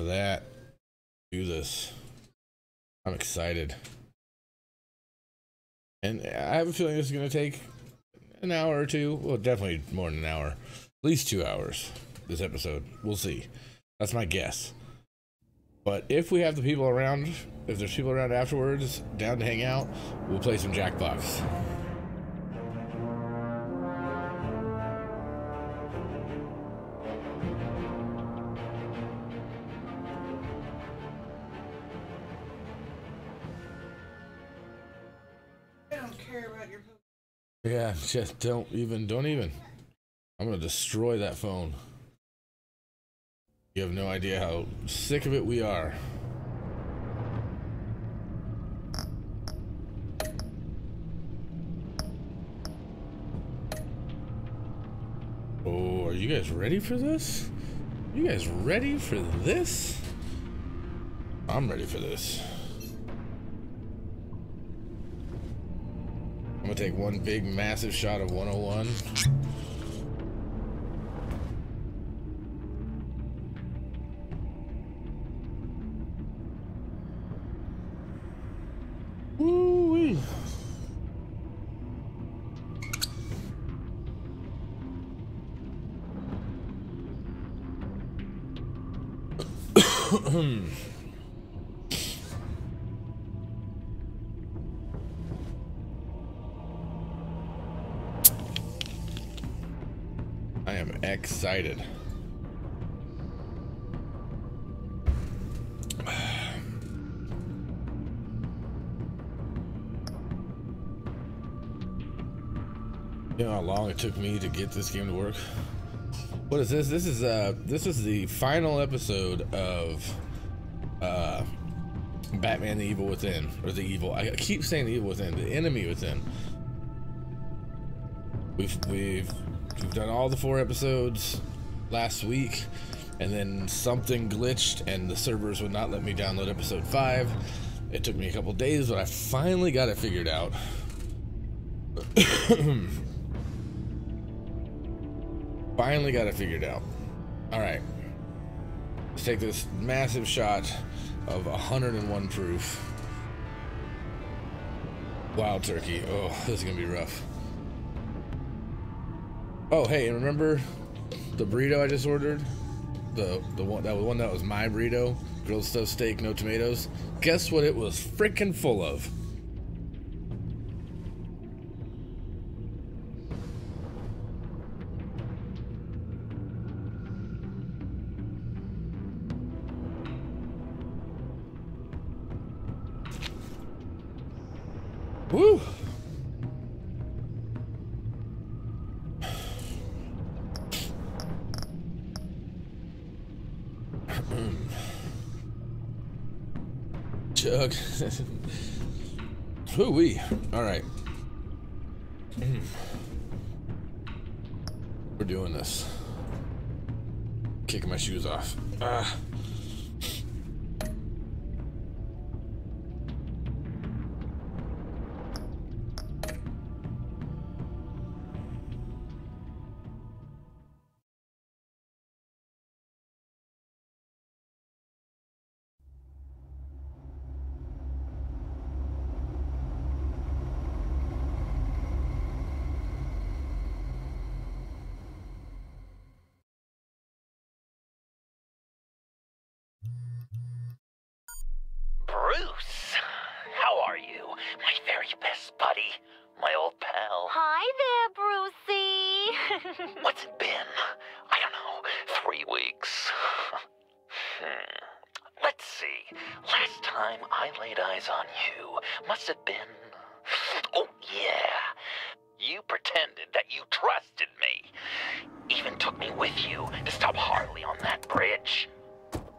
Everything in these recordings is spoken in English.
of that. Do this. I'm excited. And I have a feeling this is going to take an hour or two. Well, definitely more than an hour. At least 2 hours, this episode. We'll see. That's my guess. But if we have the people around, if there's people around afterwards, down to hang out, we'll play some Jackbox. I don't care about your post. Yeah, just don't even. I'm gonna destroy that phone. You have no idea how sick of it we are. Oh, are you guys ready for this? You guys ready for this? I'm ready for this. I'm gonna take one big massive shot of 101. Woo-wee. I am excited. You know how long it took me to get this game to work? What is this? This is the final episode of Batman: The Evil Within, or the Evil. I keep saying the Evil Within, the Enemy Within. We've done all the 4 episodes last week, and then something glitched, and the servers would not let me download episode 5. It took me a couple days, but I finally got it figured out. Finally got it figured out. All right, let's take this massive shot of 101 proof wild turkey. Oh, this is gonna be rough. Oh, hey, and remember the burrito I just ordered? The one that was my burrito, grilled stuffed steak, no tomatoes. Guess what it was freaking full of? Woo! Chug. Hoo-wee. All right. We're doing this. Kicking my shoes off. Bruce, how are you? My very best buddy, my old pal. Hi there, Brucey. What's it been? I don't know, 3 weeks. Let's see. Last time I laid eyes on you must have been... Oh, yeah. You pretended that you trusted me. Even took me with you to stop Harley on that bridge.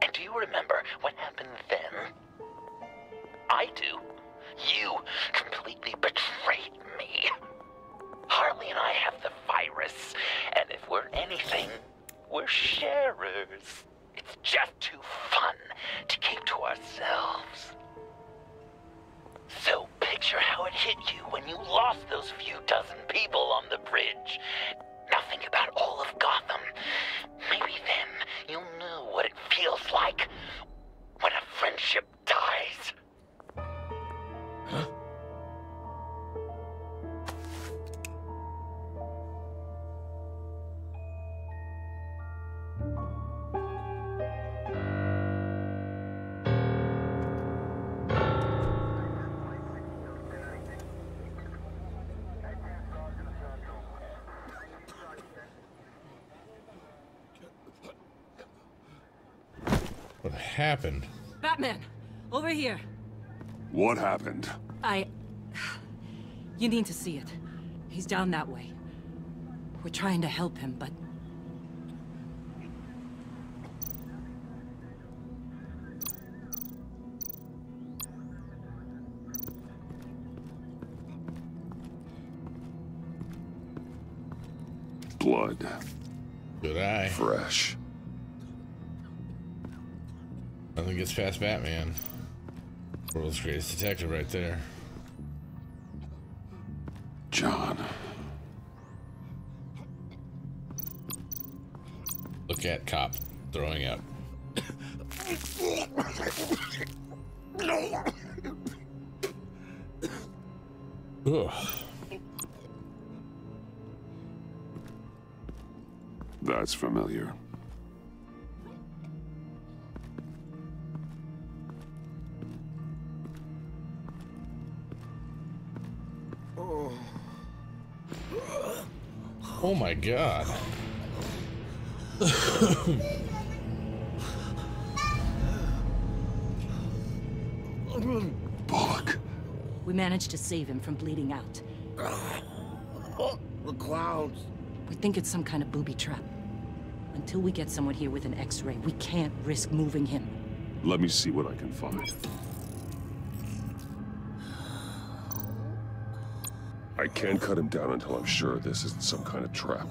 And do you remember what happened then? I do. You completely betrayed me. Harley and I have the virus, and if we're anything, we're sharers. It's just too fun to keep to ourselves. So picture how it hit you when you lost those few dozen people on the bridge. Now think about all of Gotham. Maybe then you'll know what it feels like What happened? Batman, over here. What happened? You need to see it. He's down that way. We're trying to help him, but... Blood. Good eye. Fresh. Nothing gets past Batman. World's greatest detective right there. John. Look at cop throwing up. Ugh. That's familiar. Oh my god. Bullock. We managed to save him from bleeding out. The clouds. We think it's some kind of booby trap. Until we get someone here with an X-ray, we can't risk moving him. Let me see what I can find. I can't cut him down until I'm sure this isn't some kind of trap.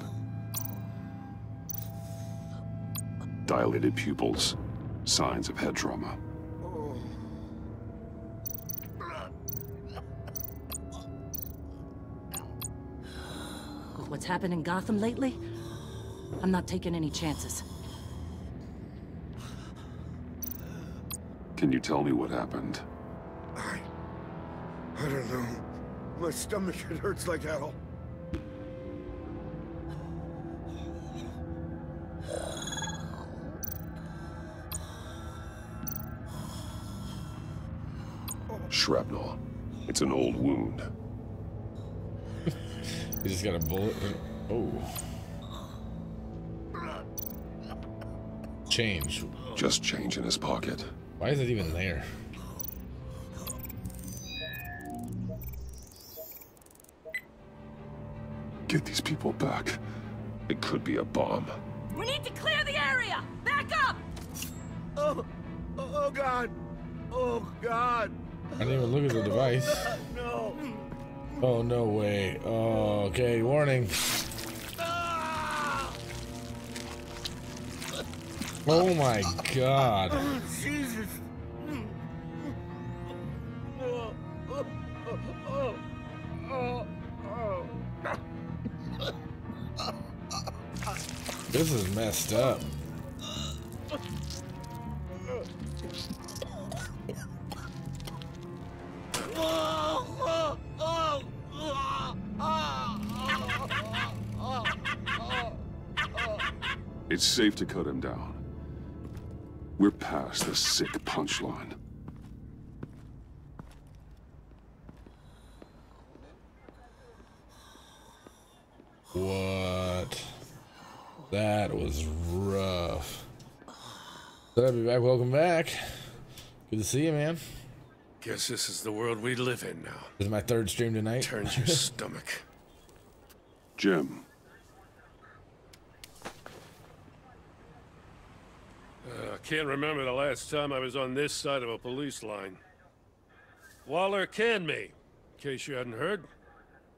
Dilated pupils. Signs of head trauma. With what's happened in Gotham lately, I'm not taking any chances. Can you tell me what happened? I don't know. My stomach, it hurts like hell. Shrapnel. It's an old wound. He just got a bullet. Oh. Change. Just change in his pocket. Why is it even there? Get these people back. It could be a bomb. We need to clear the area! Back up! Oh God! Oh God! I didn't even look at the device. No! Oh, no way. Oh, okay, warning. Oh my god. Jesus! This is messed up. It's safe to cut him down. We're past the sick punchline. What? That was rough. Glad to be back. Welcome back. Good to see you, man. Guess this is the world we live in now. This is my third stream tonight. Turns your stomach. Jim. I can't remember the last time I was on this side of a police line. Waller canned me, in case you hadn't heard.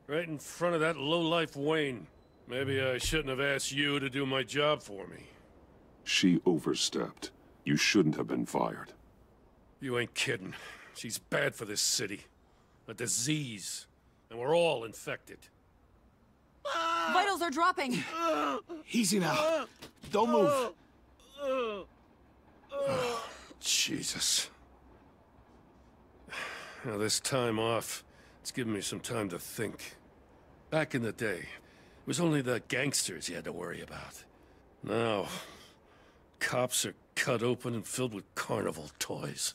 Right in front of that lowlife Wayne. Maybe I shouldn't have asked you to do my job for me. She overstepped. You shouldn't have been fired. You ain't kidding. She's bad for this city. A disease. And we're all infected. Vitals are dropping! Easy now. Don't move. Jesus. Now, this time off, it's given me some time to think. Back in the day, it was only the gangsters you had to worry about. Now, cops are cut open and filled with carnival toys.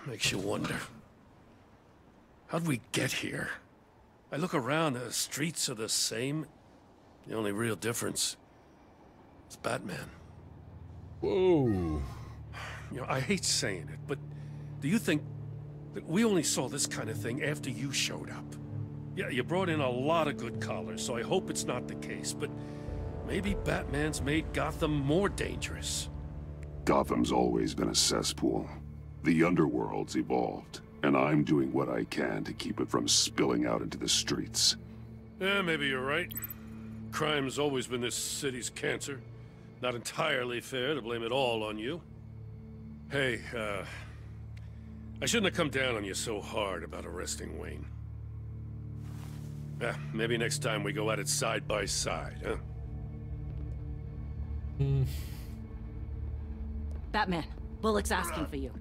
Makes you wonder. How'd we get here? I look around, the streets are the same. The only real difference is Batman. Whoa. You know, I hate saying it, but do you think that we only saw this kind of thing after you showed up? Yeah, you brought in a lot of good callers, so I hope it's not the case, but maybe Batman's made Gotham more dangerous. Gotham's always been a cesspool. The underworld's evolved, and I'm doing what I can to keep it from spilling out into the streets. Yeah, maybe you're right. Crime's always been this city's cancer. Not entirely fair to blame it all on you. Hey, I shouldn't have come down on you so hard about arresting Wayne. Yeah, maybe next time we go at it side by side, huh? Batman, Bullock's asking for you.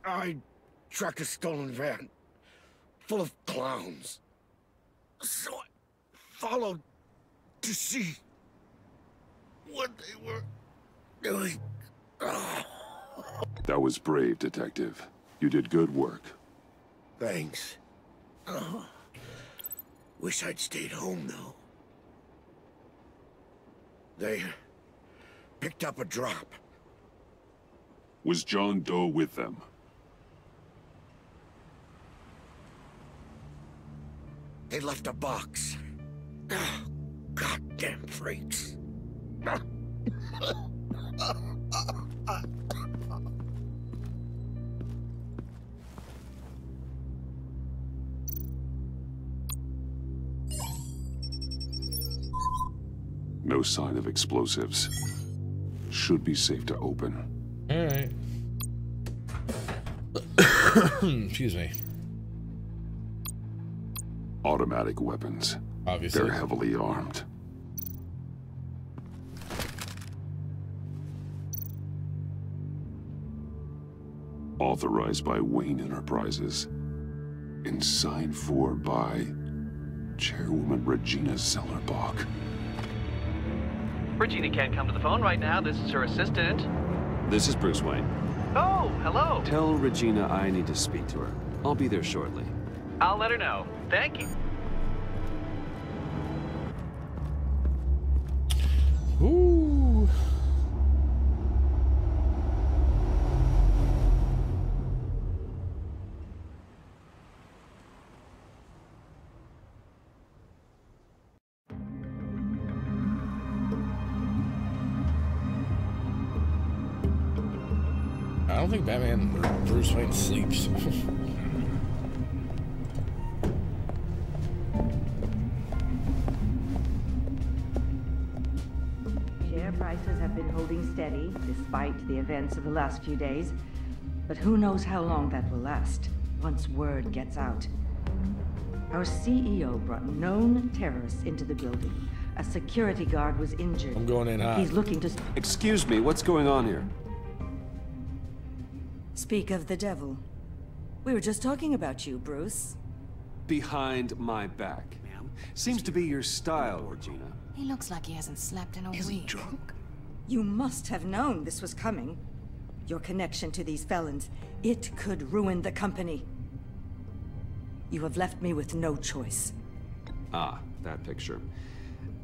I tracked a stolen van full of clowns. So I followed to see what they were doing. That was brave, Detective. You did good work. Thanks. Wish I'd stayed home, though. They picked up a drop. Was John Doe with them? They left a box. Goddamn freaks. No sign of explosives. Should be safe to open. All right. Excuse me. Automatic weapons. Obviously. They're heavily armed. Authorized by Wayne Enterprises. And signed for by Chairwoman Regina Zellerbach. Regina can't come to the phone right now. This is her assistant. This is Bruce Wayne. Oh, hello. Tell Regina I need to speak to her. I'll be there shortly. I'll let her know. Thank you. Ooh. I don't think Batman or Bruce Wayne sleeps. Share prices have been holding steady despite the events of the last few days. But who knows how long that will last once word gets out. Our CEO brought known terrorists into the building. A security guard was injured. I'm going in hot. He's looking to... Excuse me, what's going on here? Speak of the devil. We were just talking about you, Bruce. Behind my back. Seems to be your style, Regina. He looks like he hasn't slept in a week. Is he drunk? You must have known this was coming. Your connection to these felons, it could ruin the company. You have left me with no choice. Ah, that picture.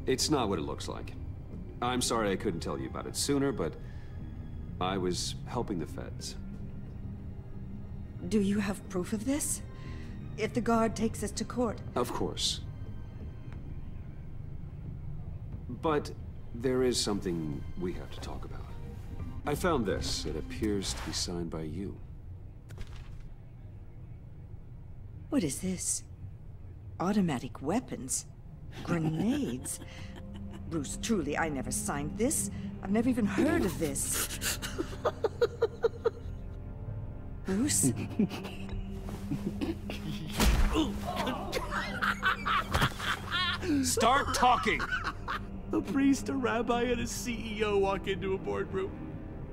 It's not what it looks like. I'm sorry I couldn't tell you about it sooner, but I was helping the feds. Do you have proof of this? If the guard takes us to court? Of course. But there is something we have to talk about. I found this. It appears to be signed by you. What is this? Automatic weapons? Grenades? Bruce, truly, I never signed this. I've never even heard of this. Bruce? Start talking! A priest, a rabbi, and a CEO walk into a boardroom.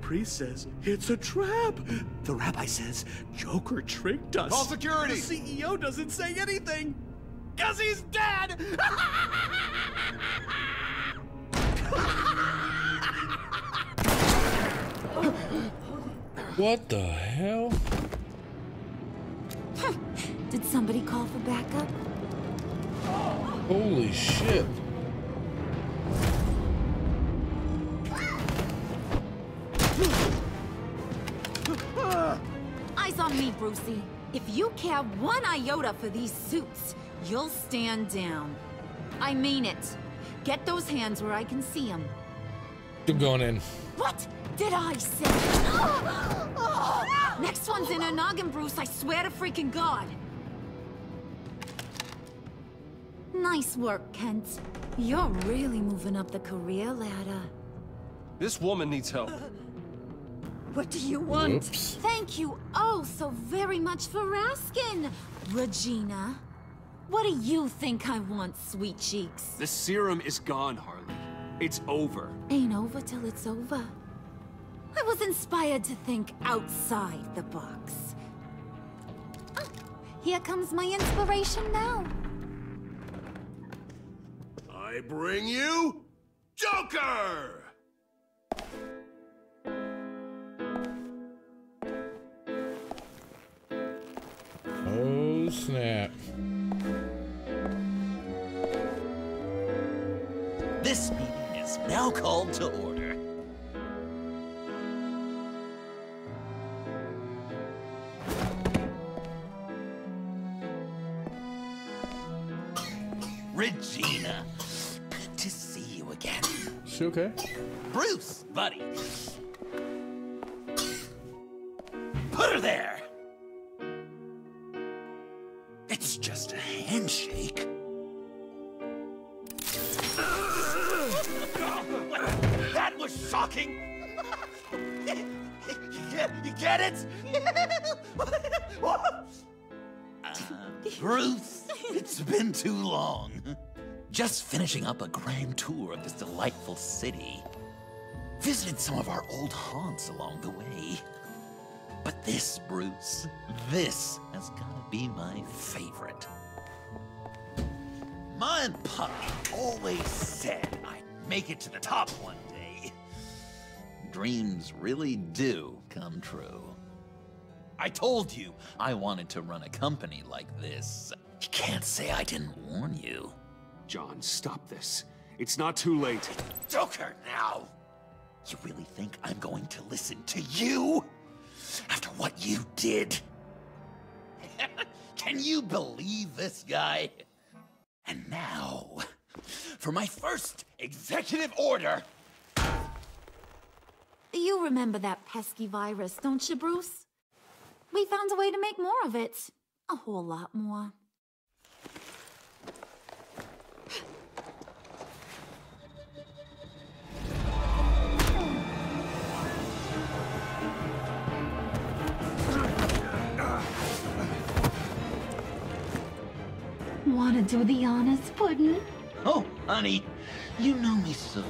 Priest says, it's a trap. The rabbi says, Joker tricked us. Call security! The CEO doesn't say anything, 'cause he's dead! What the hell? Did somebody call for backup? Holy shit. Eyes on me, Brucey. If you care one iota for these suits, you'll stand down. I mean it. Get those hands where I can see them. I'm going in. What did I say? Next one's in her noggin, Bruce. I swear to freaking God. Nice work, Kent. You're really moving up the career ladder. This woman needs help. What do you want? Oops. Thank you oh so very much for asking, Regina. What do you think I want, sweet cheeks? The serum is gone, Harley. It's over. Ain't over till it's over. I was inspired to think outside the box. Oh, here comes my inspiration now. I bring you Joker! Oh, snap. This meeting is now called to order. Regina, good to see you again. She okay? Bruce, buddy. Put her there. It's just a handshake. That was shocking. You get it? Bruce, it's been too long. Just finishing up a grand tour of this delightful city. Visited some of our old haunts along the way. But this, Bruce, this has gotta be my favorite. Ma and Pop always said I'd make it to the top one day. Dreams really do come true. I told you I wanted to run a company like this. You can't say I didn't warn you. John, stop this. It's not too late. Joker, now! You really think I'm going to listen to you? After what you did? Can you believe this guy? And now, for my first executive order. You remember that pesky virus, don't you, Bruce? We found a way to make more of it. A whole lot more. Wanna do the honors, Puddin'? Oh, honey, you know me so.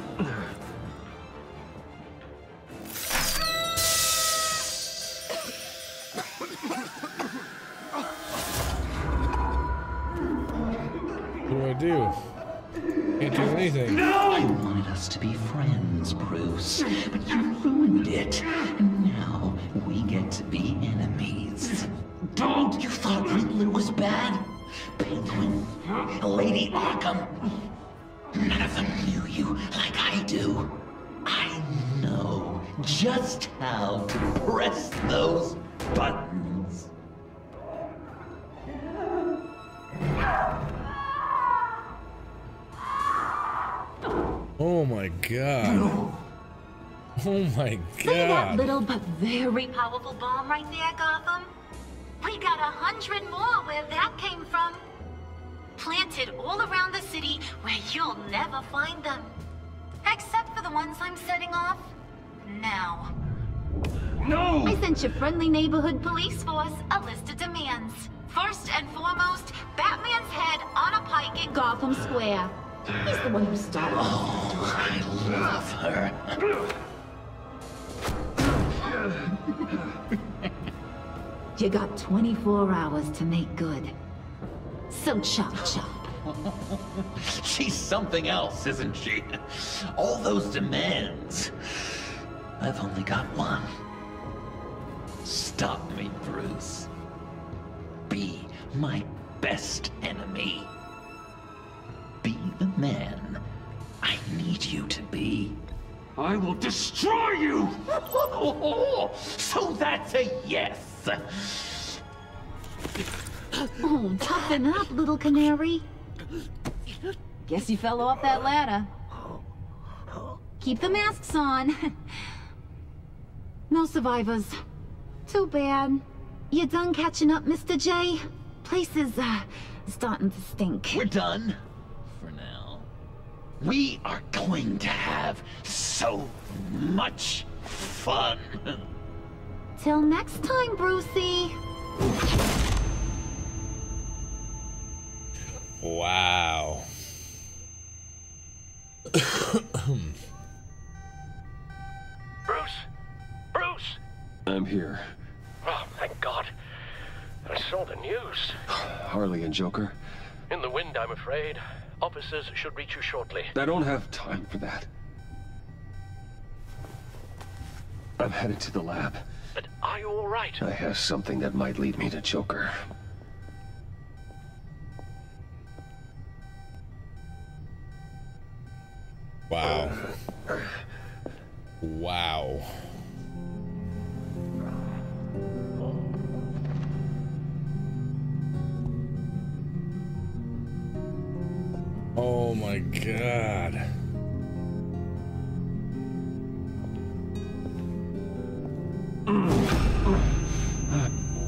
What do I do? Can't do anything. No! I wanted us to be friends, Bruce, but you ruined it. And now we get to be enemies. Don't! You thought Riddler was bad? Penguin, Lady Arkham. None of them knew you like I do. I know just how to press those buttons. Oh my god. Oh my See that god. little but very powerful bomb right there, Gotham? We got 100 more where that came from. Planted all around the city where you'll never find them. Except for the ones I'm setting off now. No! I sent your friendly neighborhood police force a list of demands. First and foremost, Batman's head on a pike in Gotham Square. He's the one who started. Oh, I love her. You got 24 hours to make good. So chop chop. She's something else, isn't she? All those demands. I've only got one. Stop me, Bruce. Be my best enemy. man I need you to be. I will destroy you! So that's a yes! Oh, toughen up, little canary. Guess you fell off that ladder. Keep the masks on. No survivors. Too bad. You done catching up, Mr. J? Place is, starting to stink. We're done. For now. We are going to have so much fun. Till next time, Brucey. Wow. Bruce? Bruce? I'm here. Oh, thank God. I saw the news. Harley and Joker? In the wind, I'm afraid. Officers should reach you shortly. I don't have time for that. I'm headed to the lab. But are you all right? I have something that might lead me to Joker. Wow. Wow. Oh my God.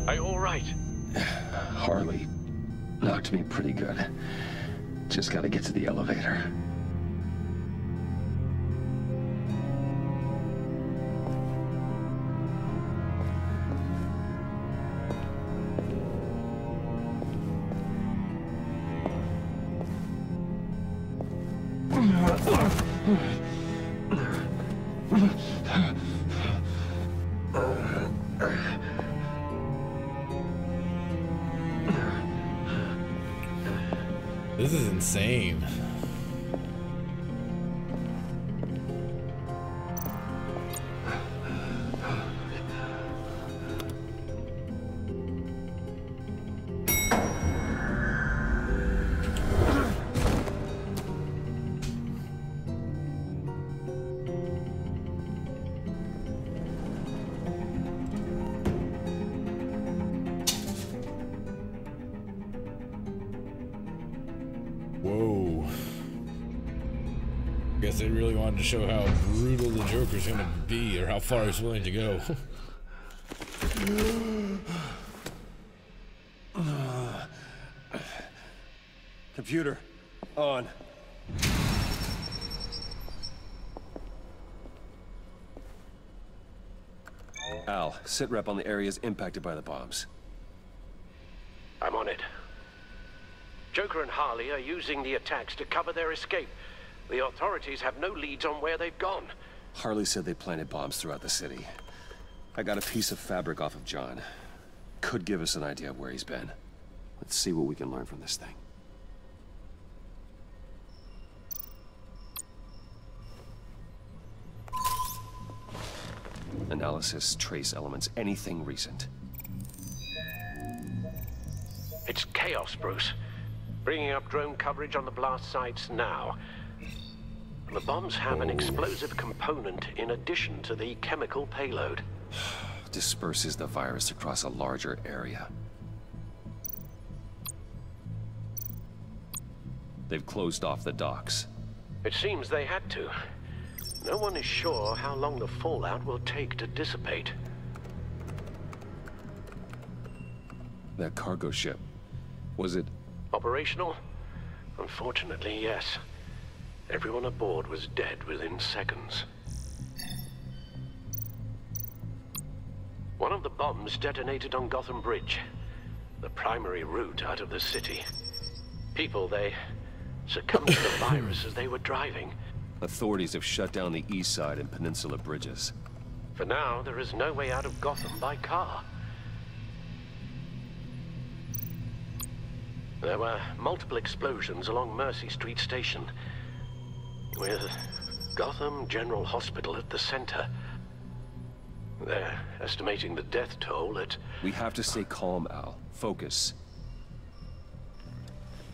Are you all right? Harley knocked me pretty good. Just gotta get to the elevator. This is insane. Whoa. Guess they really wanted to show how brutal the Joker's gonna be, or how far he's willing to go. Computer, on. Al, sit rep on the areas impacted by the bombs. I'm on it. Joker and Harley are using the attacks to cover their escape. The authorities have no leads on where they've gone. Harley said they planted bombs throughout the city. I got a piece of fabric off of John. Could give us an idea of where he's been. Let's see what we can learn from this thing. Analysis, trace elements, anything recent. It's chaos, Bruce. Bringing up drone coverage on the blast sites now. The bombs have an explosive component in addition to the chemical payload. Disperses the virus across a larger area. They've closed off the docks. It seems they had to. No one is sure how long the fallout will take to dissipate. That cargo ship, was it... Operational? Unfortunately, yes. Everyone aboard was dead within seconds. One of the bombs detonated on Gotham Bridge, the primary route out of the city. People, they succumbed to the virus as they were driving. Authorities have shut down the east side and peninsula bridges. For now, there is no way out of Gotham by car. There were multiple explosions along Mercy Street Station, with Gotham General Hospital at the center. They're estimating the death toll at... We have to stay calm, Al. Focus.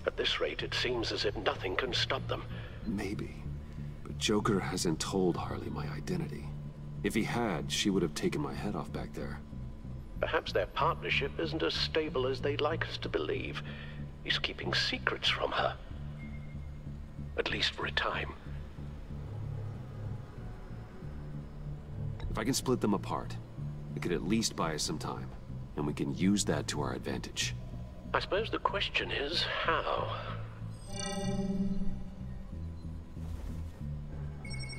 At this rate, it seems as if nothing can stop them. Maybe. But Joker hasn't told Harley my identity. If he had, she would have taken my head off back there. Perhaps their partnership isn't as stable as they'd like us to believe. He's keeping secrets from her. At least for a time. If I can split them apart, it could at least buy us some time. And we can use that to our advantage. I suppose the question is, how?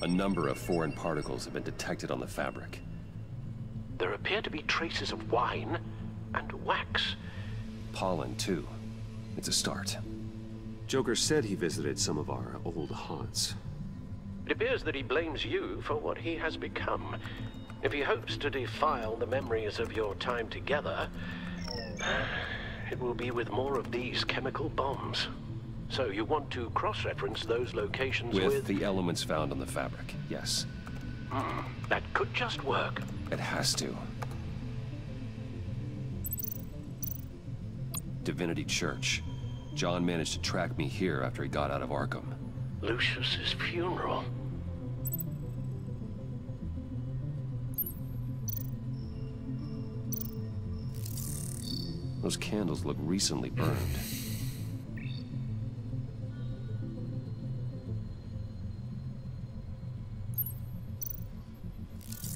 A number of foreign particles have been detected on the fabric. There appear to be traces of wine and wax. Pollen, too. It's a start. Joker said he visited some of our old haunts. It appears that he blames you for what he has become. If he hopes to defile the memories of your time together, it will be with more of these chemical bombs. So you want to cross-reference those locations with the elements found on the fabric, yes. That could just work. It has to. Divinity Church. John managed to track me here after he got out of Arkham. Lucius's funeral. Those candles look recently burned.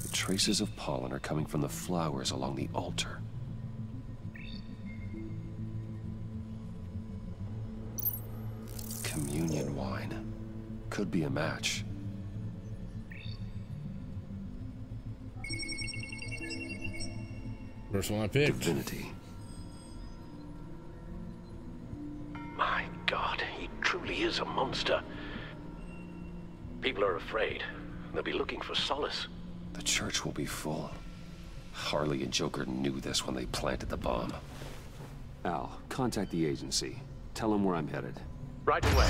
The traces of pollen are coming from the flowers along the altar. Communion wine. Could be a match. First one I picked. Divinity. My God, he truly is a monster. People are afraid. They'll be looking for solace. The church will be full. Harley and Joker knew this when they planted the bomb. Al, contact the agency. Tell them where I'm headed. Right away.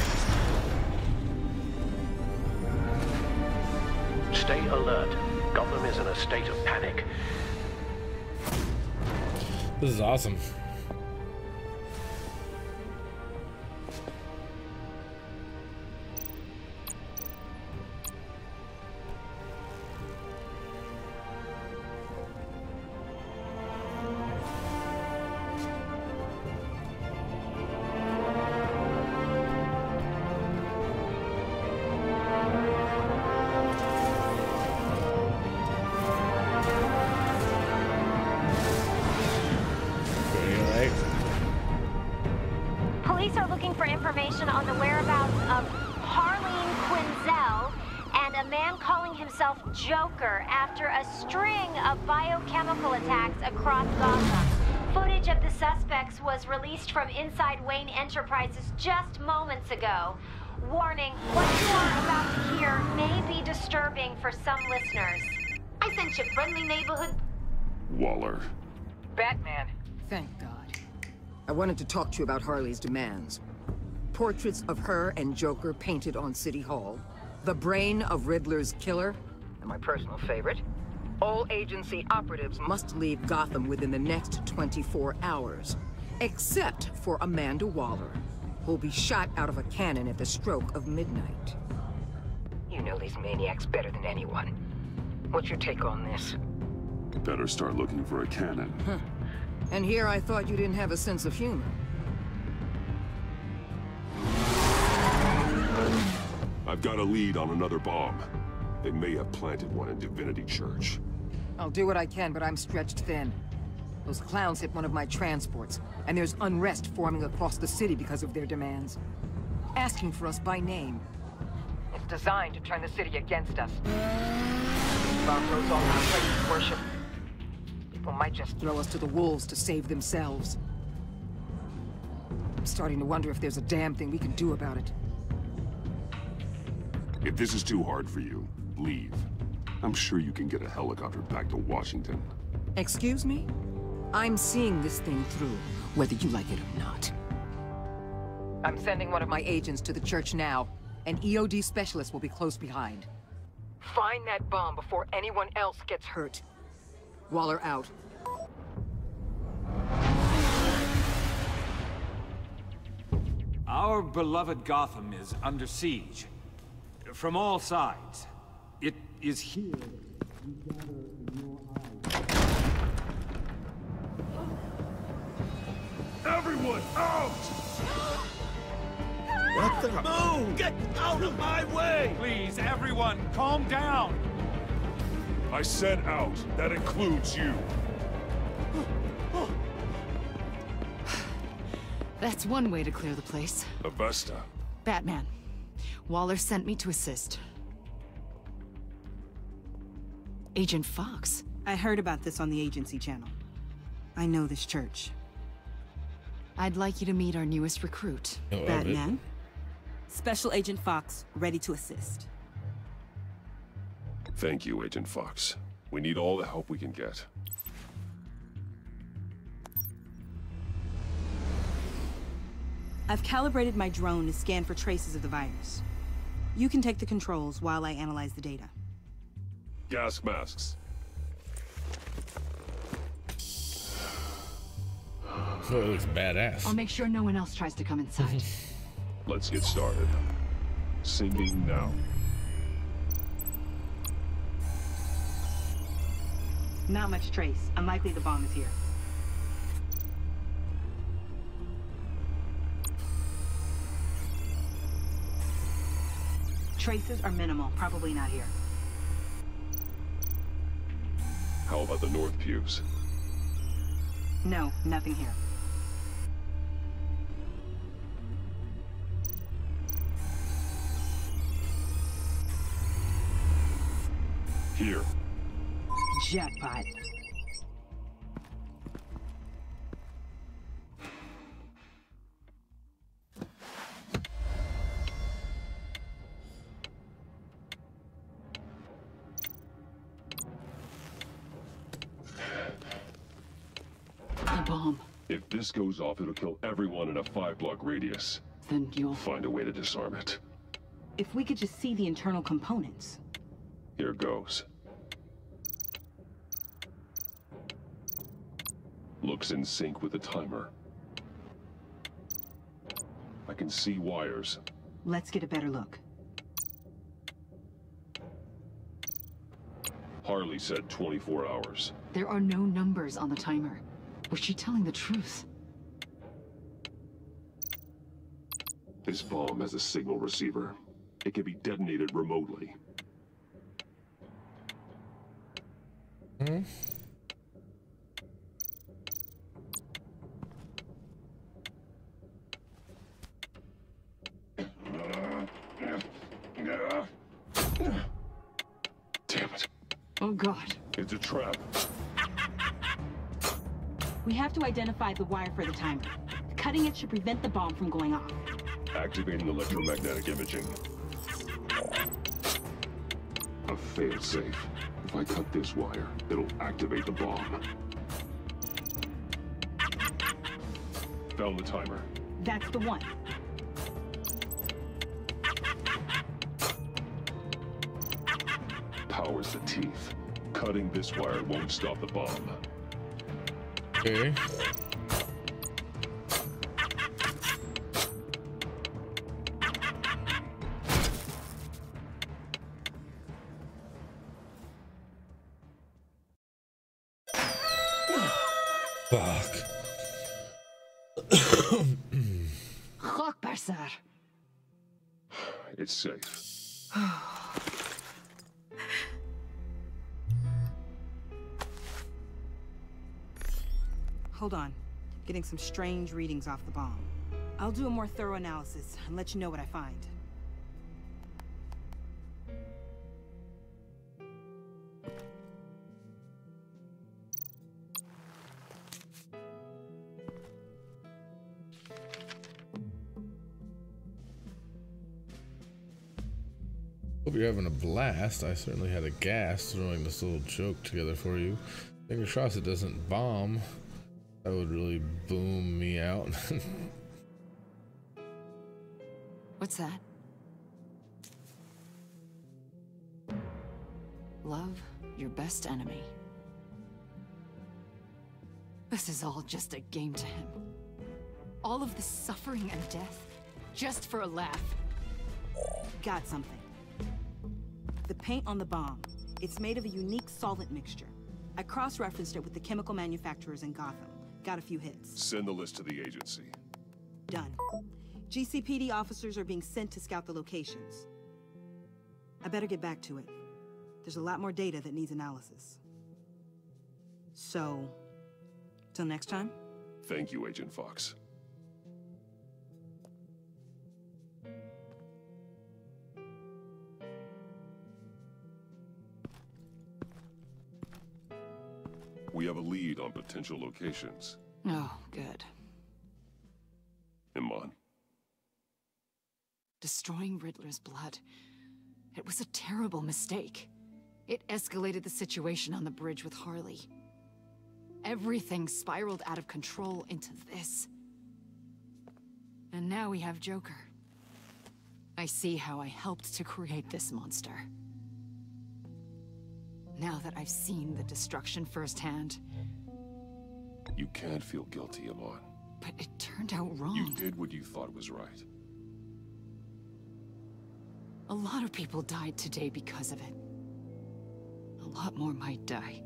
Stay alert. Gotham is in a state of panic. This is awesome. Police are looking for information on the whereabouts of Harleen Quinzel and a man calling himself Joker after a string of biochemical attacks across Gotham. Footage of the suspects was released from inside Wayne Enterprises just moments ago. Warning, what you are about to hear may be disturbing for some listeners. I sent you friendly neighborhood. Waller. Batman. Thank God. I wanted to talk to you about Harley's demands. Portraits of her and Joker painted on City Hall. The brain of Riddler's killer, and my personal favorite. All agency operatives must leave Gotham within the next 24 hours. Except for Amanda Waller, who'll be shot out of a cannon at the stroke of midnight. You know these maniacs better than anyone. What's your take on this? Better start looking for a cannon. Huh. And here I thought you didn't have a sense of humor. I've got a lead on another bomb. They may have planted one in Divinity Church. I'll do what I can, but I'm stretched thin. Those clowns hit one of my transports, and there's unrest forming across the city because of their demands. Asking for us by name. It's designed to turn the city against us. Bomb throws all our places of worship. People might just throw us to the wolves to save themselves. I'm starting to wonder if there's a damn thing we can do about it. If this is too hard for you, leave. I'm sure you can get a helicopter back to Washington. Excuse me? I'm seeing this thing through, whether you like it or not. I'm sending one of my agents to the church now. An EOD specialist will be close behind. Find that bomb before anyone else gets hurt. Waller out. Our beloved Gotham is under siege. From all sides. It is here that you gather in your eyes. Everyone, out! What the? Move! Get out of my way! Please, everyone, calm down! I said out. That includes you. That's one way to clear the place. Avesta. Batman. Waller sent me to assist. Agent Fox. I heard about this on the agency channel. I know this church. I'd like you to meet our newest recruit. Batman. Special Agent Fox, ready to assist. Thank you, Agent Fox. We need all the help we can get. I've calibrated my drone to scan for traces of the virus. You can take the controls while I analyze the data. Gas masks. So it looks badass. I'll make sure no one else tries to come inside. Let's get started. Singing now. Not much trace. Unlikely the bomb is here. Traces are minimal. Probably not here. How about the north pews? No, nothing here. Here. Jackpot. The bomb. If this goes off, it'll kill everyone in a 5-block radius. Then you'll find a way to disarm it. If we could just see the internal components. Here goes. Looks in sync with the timer. I can see wires. Let's get a better look. Harley said 24 hours. There are no numbers on the timer. Was she telling the truth? This bomb has a signal receiver. It can be detonated remotely. Damn it. Oh God. It's a trap. We have to identify the wire for the timer. Cutting it should prevent the bomb from going off. Activating electromagnetic imaging. A failsafe. If I cut this wire, it'll activate the bomb. Found the timer. That's the one. Powers the teeth. Cutting this wire won't stop the bomb. Okay. Fuck. Chokbar, sir. It's safe. Hold on. Getting some strange readings off the bomb. I'll do a more thorough analysis and let you know what I find. Hope you're having a blast. I certainly had a gas throwing this little joke together for you. Fingers crossed it doesn't bomb. That would really boom me out. What's that? Love your best enemy. This is all just a game to him. All of this suffering and death, Just for a laugh. Got something. The paint on the bomb. It's made of a unique solvent mixture. I cross-referenced it with the chemical manufacturers in Gotham. Got a few hits. Send the list to the agency. Done. GCPD officers are being sent to scout the locations. I better get back to it. There's a lot more data that needs analysis. So, till next time? Thank you, Agent Fox. We have a lead on potential locations. Oh, good. Iman. Destroying Riddler's blood. It was a terrible mistake. It escalated the situation on the bridge with Harley. Everything spiraled out of control into this. And now we have Joker. I see how I helped to create this monster. Now that I've seen the destruction firsthand... You can't feel guilty, Iman. But it turned out wrong. You did what you thought was right. A lot of people died today because of it. A lot more might die.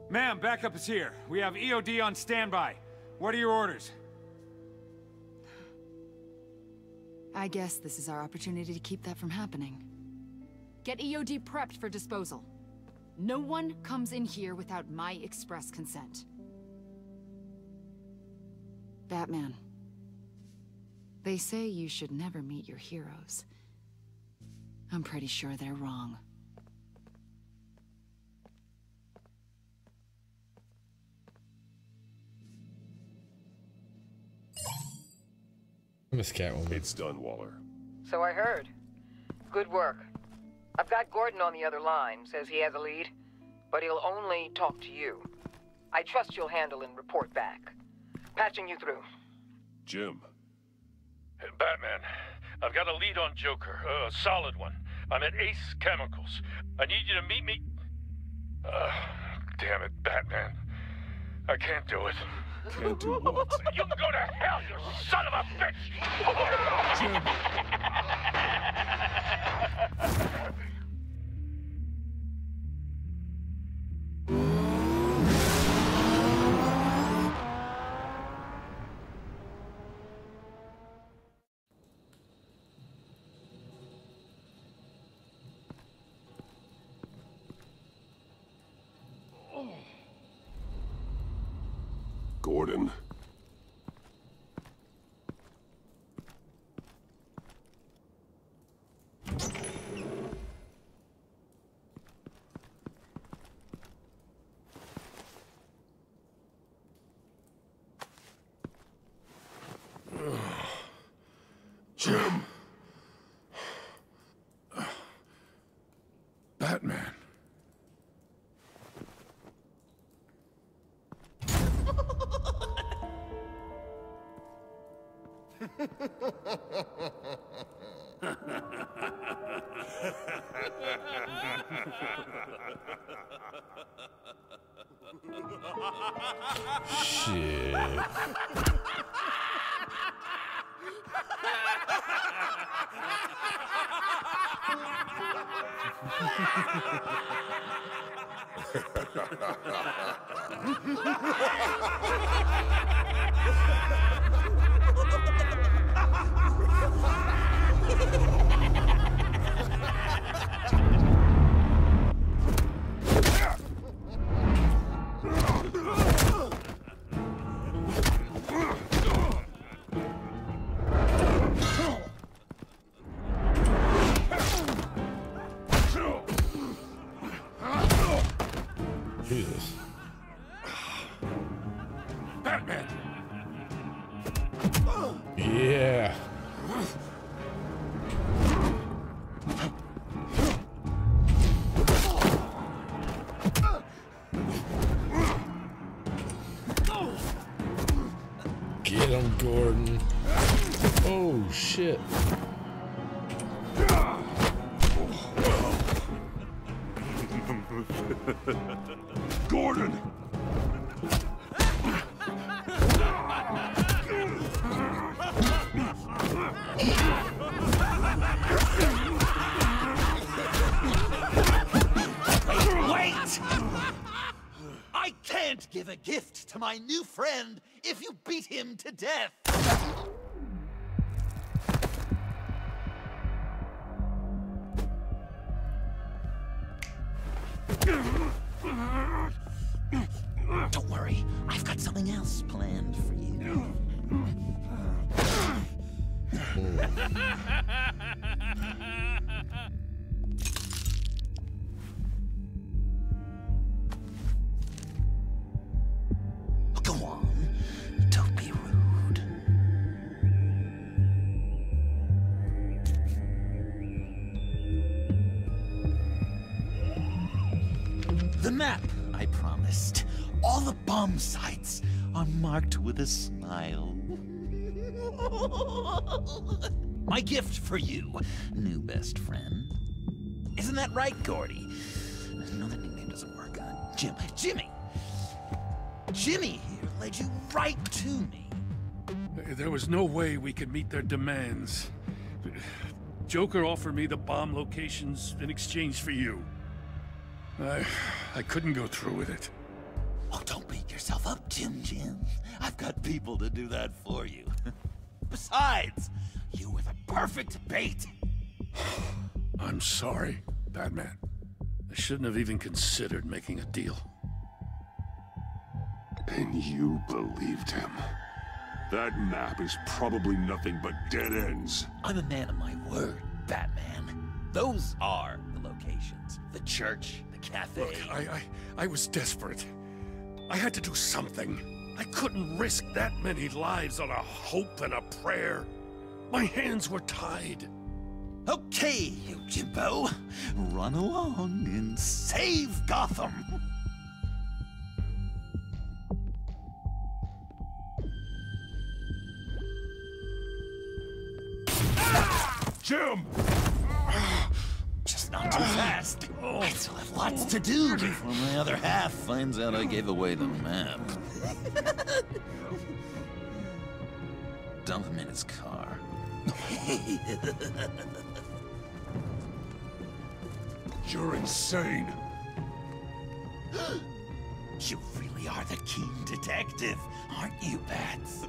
Ma'am, backup is here. We have EOD on standby. What are your orders? I guess this is our opportunity to keep that from happening. Get EOD prepped for disposal. No one comes in here without my express consent. Batman. They say you should never meet your heroes. I'm pretty sure they're wrong. Miss Catwoman. It's done, Waller. So I heard. Good work. I've got Gordon on the other line. Says he has a lead, but he'll only talk to you. I trust you'll handle and report back. Patching you through. Jim. Hey, Batman, I've got a lead on Joker, a solid one. I'm at Ace Chemicals. I need you to meet me... damn it, Batman. I can't do it. Can't do what? You can go to hell, you son of a bitch! Jim! Gordon. Jim. Batman. Shit. Jesus. Batman! Yeah. Get him, Gordon. Oh, shit. Gordon! a gift to my new friend if you beat him to death. Don't worry, I've got something else planned for you. Go on, don't be rude. The map I promised. All the bomb sites are marked with a smile. My gift for you, new best friend. Isn't that right, Gordy? No, that nickname doesn't work. Jimmy. Jimmy here led you right to me. There was no way we could meet their demands. Joker offered me the bomb locations in exchange for you. I couldn't go through with it. Oh, don't beat yourself up, Jim. I've got people to do that for you. Besides, you were the perfect bait. I'm sorry, Batman. I shouldn't have even considered making a deal. And you believed him. That map is probably nothing but dead ends. I'm a man of my word, Batman. Those are the locations. The church, the cafe. Look, I was desperate. I had to do something. I couldn't risk that many lives on a hope and a prayer. My hands were tied. Okay, you Jimbo. Run along and save Gotham. Jim! Just not too fast. I still have lots to do before my other half finds out I gave away the map. Dump him in his car. You're insane. You really are the keen detective, aren't you, Bats?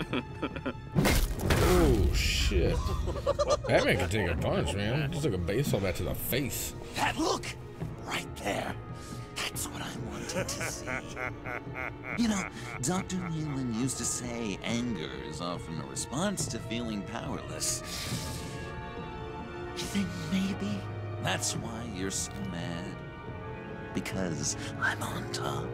Oh, shit. Batman can take a punch, man. Just like a baseball bat to the face. That look! Right there. That's what I wanted to see. You know, Dr. Newland used to say anger is often a response to feeling powerless. You think maybe that's why you're so mad? Because I'm on top.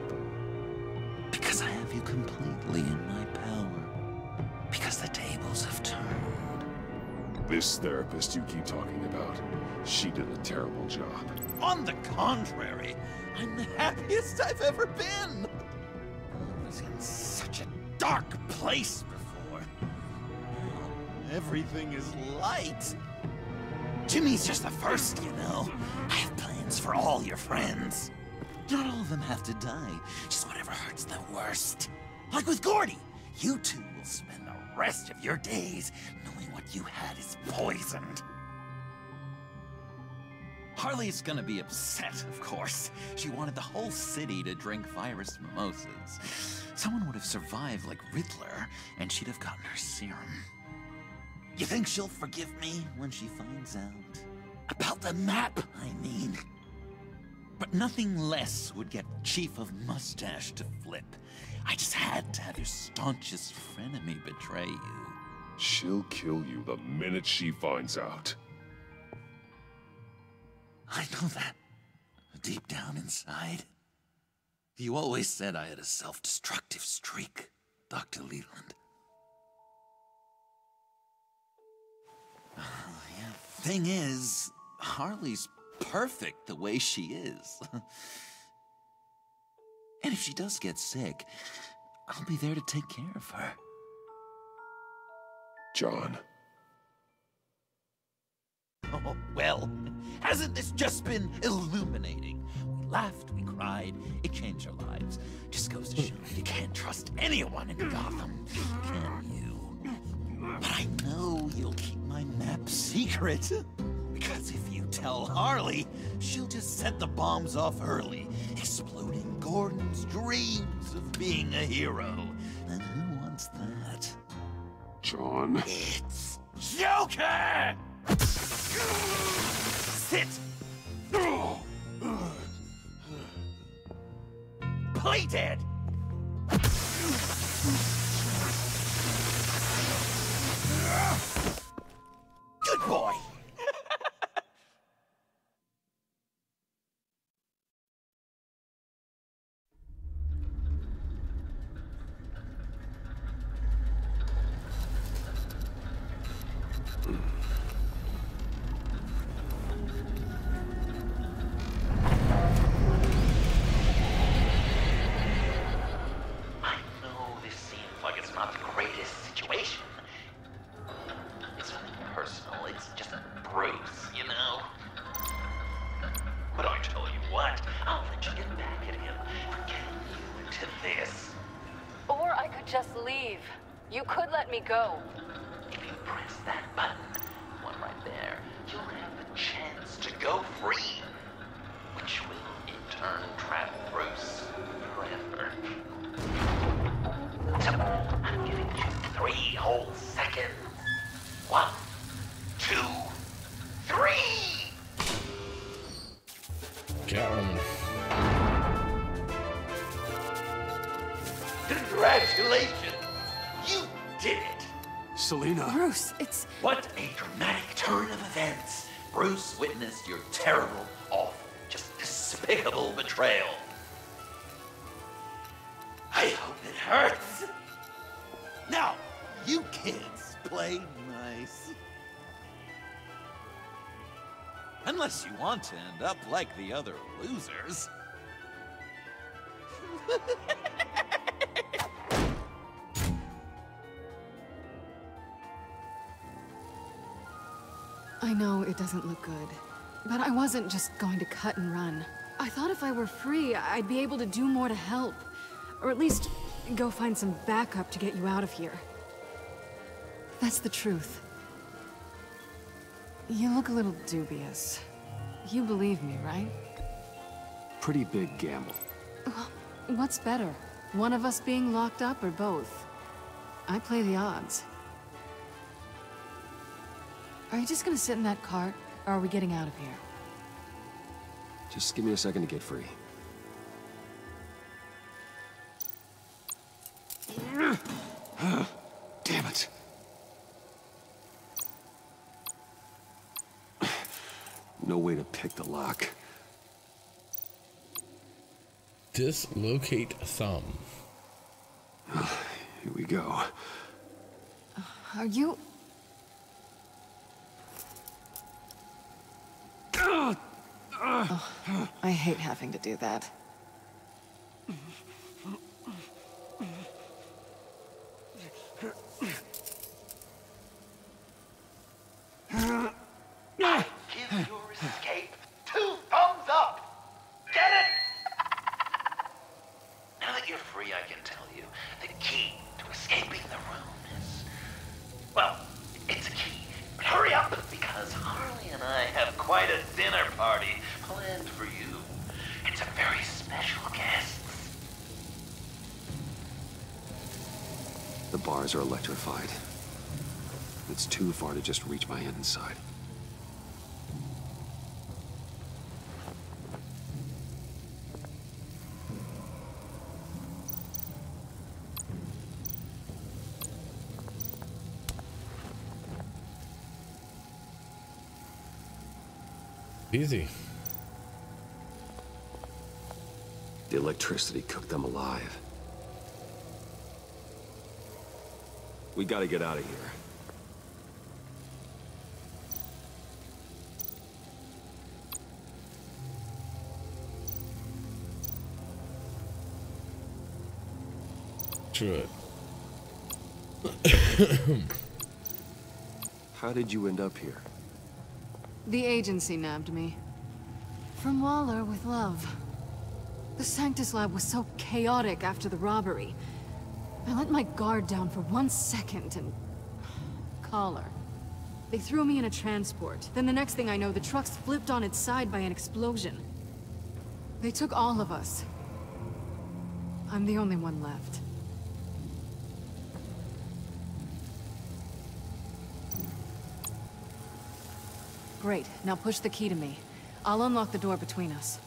Because I have you completely in my power. Because the tables have turned. This therapist you keep talking about, she did a terrible job. On the contrary, I'm the happiest I've ever been. I was in such a dark place before. Now everything is light. Jimmy's just the first, you know. I have plans for all your friends. Not all of them have to die, just whatever hurts the worst. Like with Gordy, you two will spend the rest of your days knowing what you had is poisoned. Harley's gonna be upset, of course. She wanted the whole city to drink virus mimosas. Someone would have survived like Riddler, and she'd have gotten her serum. You think she'll forgive me when she finds out? About the map, I mean. But nothing less would get Chief of Mustache to flip. I just had to have your staunchest frenemy betray you. She'll kill you the minute she finds out. I know that. Deep down inside. You always said I had a self-destructive streak, Dr. Leland. Thing is, Harley's perfect the way she is. And if she does get sick, I'll be there to take care of her. John. Oh, well, hasn't this just been illuminating? We laughed, we cried, it changed our lives. Just goes to show you can't trust anyone in Gotham, can you? But I know you'll keep my map secret. Because if you tell Harley, she'll just set the bombs off early, exploding Gordon's dreams. perks of being a hero. And who wants that? John. It's Joker! Sit! Play dead! Good boy! Go. If you press that button, one right there, you'll have the chance to go free, which will in turn trap Bruce forever. So, I'm giving you 3 whole seconds. 1, 2, 3! Catwoman. Congratulations! You did it! Selena. Bruce, it's... What a dramatic turn of events. Bruce witnessed your terrible, awful, just despicable betrayal. I hope it hurts. Now, you kids play nice. Unless you want to end up like the other losers. I know it doesn't look good, but I wasn't just going to cut and run. I thought if I were free, I'd be able to do more to help. Or at least go find some backup to get you out of here. That's the truth. You look a little dubious. You believe me, right? Pretty big gamble. Well, what's better? One of us being locked up or both? I play the odds. Are you just gonna sit in that cart, or are we getting out of here? Just give me a second to get free. Damn it. No way to pick the lock. Dislocate thumb. Here we go. Are you... Oh, I hate having to do that. I give your escape 2 thumbs up! Get it? Now that you're free, I can tell you the key to escaping the room is... Well, it's a key. But hurry up, because Harley and I have quite a dinner party planned for you. It's a very special guest. The bars are electrified. It's too far to just reach my hand inside. Easy. The electricity cooked them alive. We gotta get out of here. True it. How did you end up here? The agency nabbed me. From Waller with love. The Sanctus lab was so chaotic after the robbery. I let my guard down for 1 second and... Collar. They threw me in a transport. Then the next thing I know, the truck's flipped on its side by an explosion. They took all of us. I'm the only one left. Great. Now push the key to me. I'll unlock the door between us.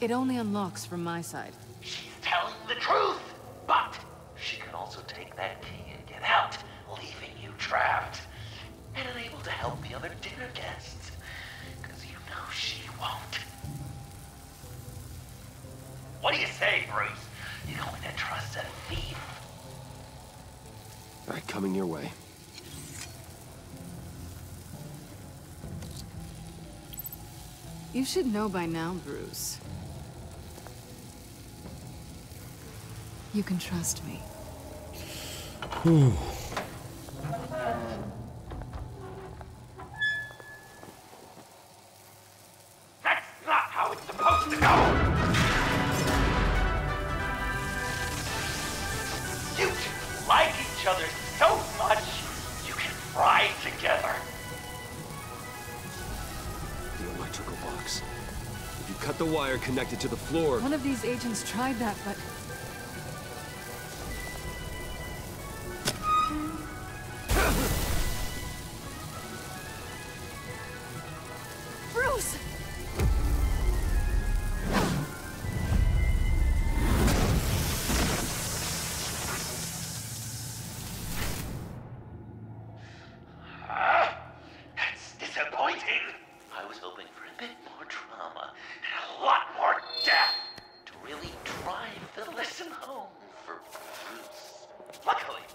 It only unlocks from my side. She's telling the truth, but she can also take that key and get out, leaving you trapped and unable to help the other dinner guests. Because you know she won't. What do you say, Bruce? You going to trust a thief? All right, coming your way. You should know by now, Bruce. You can trust me. That's not how it's supposed to go! You two like each other so much, you can fry together. The electrical box. If you cut the wire connected to the floor... One of these agents tried that, but... Bruce! That's disappointing. I was hoping for a bit more drama and a lot more death to really drive the lesson home for Bruce. Luckily,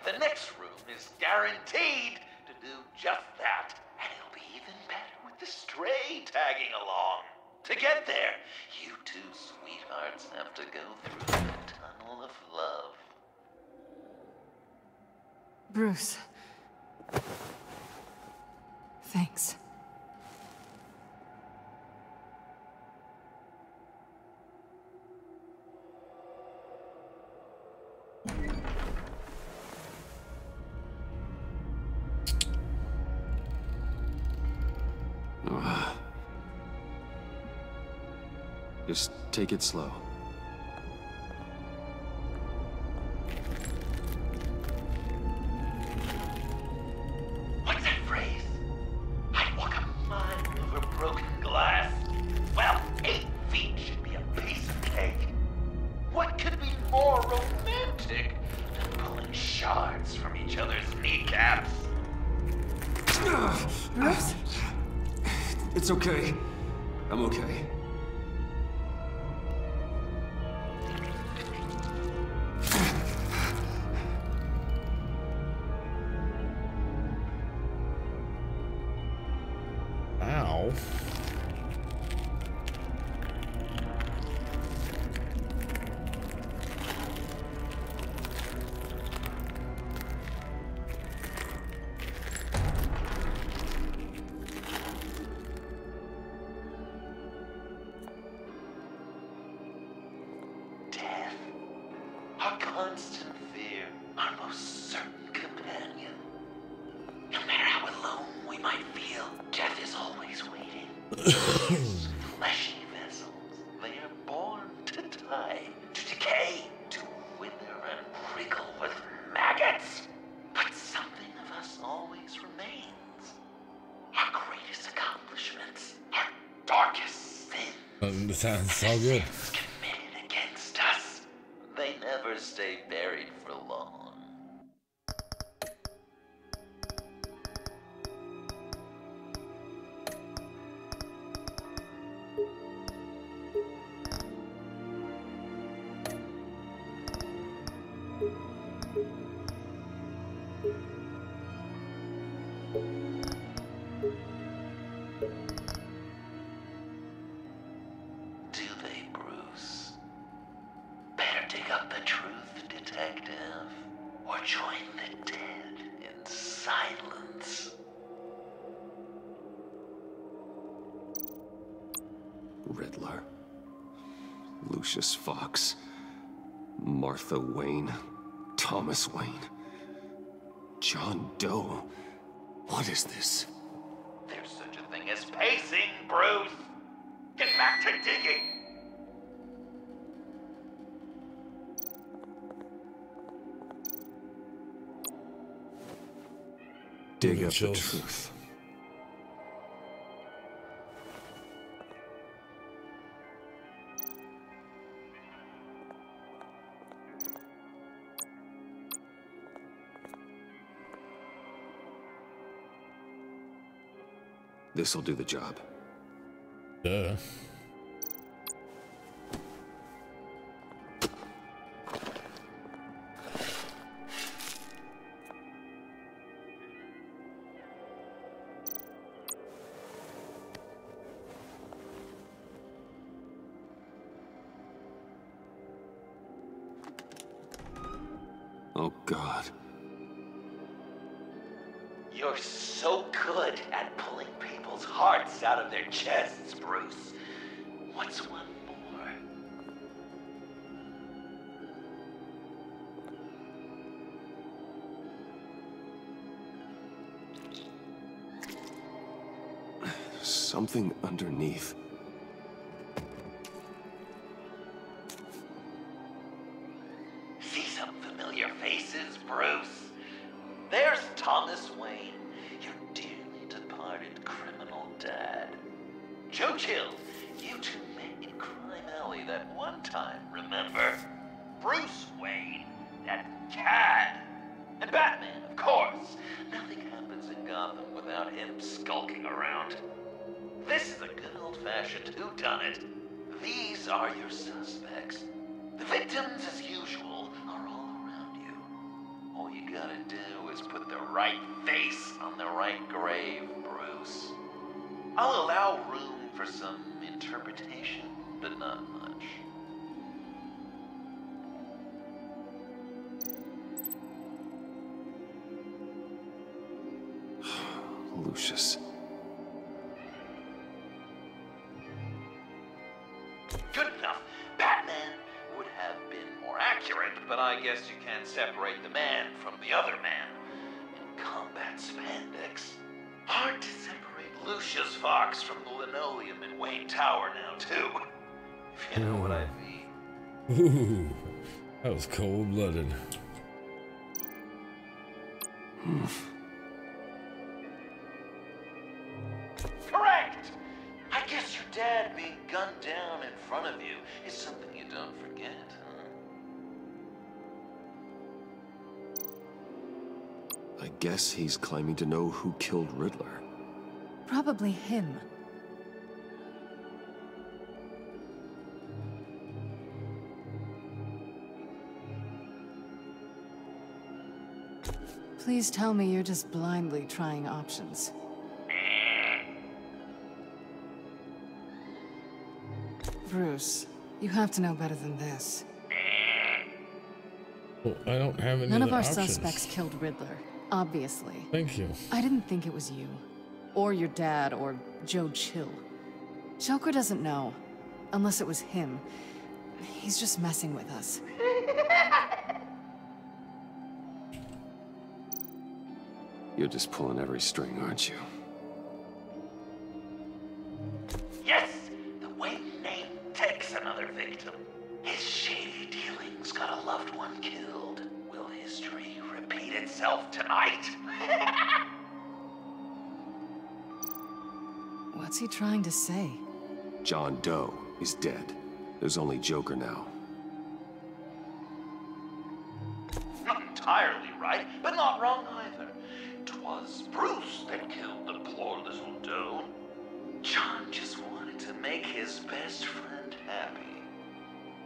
the next room is guaranteed to do just that, and it'll be even better with the stray tagging along. To get there, you two sweethearts have to go through the tunnel of love. Bruce. Thanks. Just take it slow. What's that phrase? I'd walk a mile over broken glass. Well, 8 feet should be a piece of cake. What could be more romantic than pulling shards from each other's kneecaps? Bruce? It's okay. I'm okay. Ow. Death. Our constant fear. Our most certain companion. No matter how alone we might feel, death is always waiting. These fleshy vessels, they are born to die, to decay, to wither and wriggle with maggots. But something of us always remains. Our greatest accomplishments, our darkest sins. That sounds all good. Committed against us. They never stay buried for long. Do they, Bruce? Better dig up the truth, detective, or join the dead in silence. Riddler. Lucius Fox. Martha Wayne. Thomas Wayne. John Doe. What is this? There's such a thing as pacing, Bruce! Get back to digging! dig up the chills. truth. This'll do the job. Duh. Oh, God. You're so good at pulling people's hearts out of their chests, Bruce. What's one more? Something underneath. See some familiar faces, Bruce? There's Thomas Wayne, your dearly departed criminal dad. Joe Chill, you two met in Crime Alley that one time, remember? Bruce Wayne, that cad. And Batman, of course. Nothing happens in Gotham without him skulking around. This is a good old-fashioned whodunit. These are your suspects. The victims, as usual, are all around you. All you gotta do is put the right face on the right grave, Bruce. I'll allow room for some interpretation, but not much. Lucius. Good enough. Batman would have been more accurate, but I guess you can't separate the man from the other man. In combat spandex. Hard to separate Lucius Fox from the linoleum in Wayne Tower now, too. If you know what I mean. Ooh, that was cold-blooded. Correct! I guess your dad being gunned down in front of you is something you don't forget, huh? I guess he's claiming to know who killed Riddler. Probably him. Please tell me you're just blindly trying options. Bruce, you have to know better than this. Well, I don't have any None of other our options. suspects killed Riddler, obviously. Thank you. I didn't think it was you, or your dad, or Joe Chill. Joker doesn't know, unless it was him. He's just messing with us. You're just pulling every string, aren't you? Yes! The Wayne name takes another victim. His shady dealings got a loved one killed. Will history repeat itself tonight? What's he trying to say? John Doe is dead. There's only Joker now. Not entirely right, but not wrong either. 'Twas Bruce that killed the poor little Doe. John just wanted to make his best friend happy.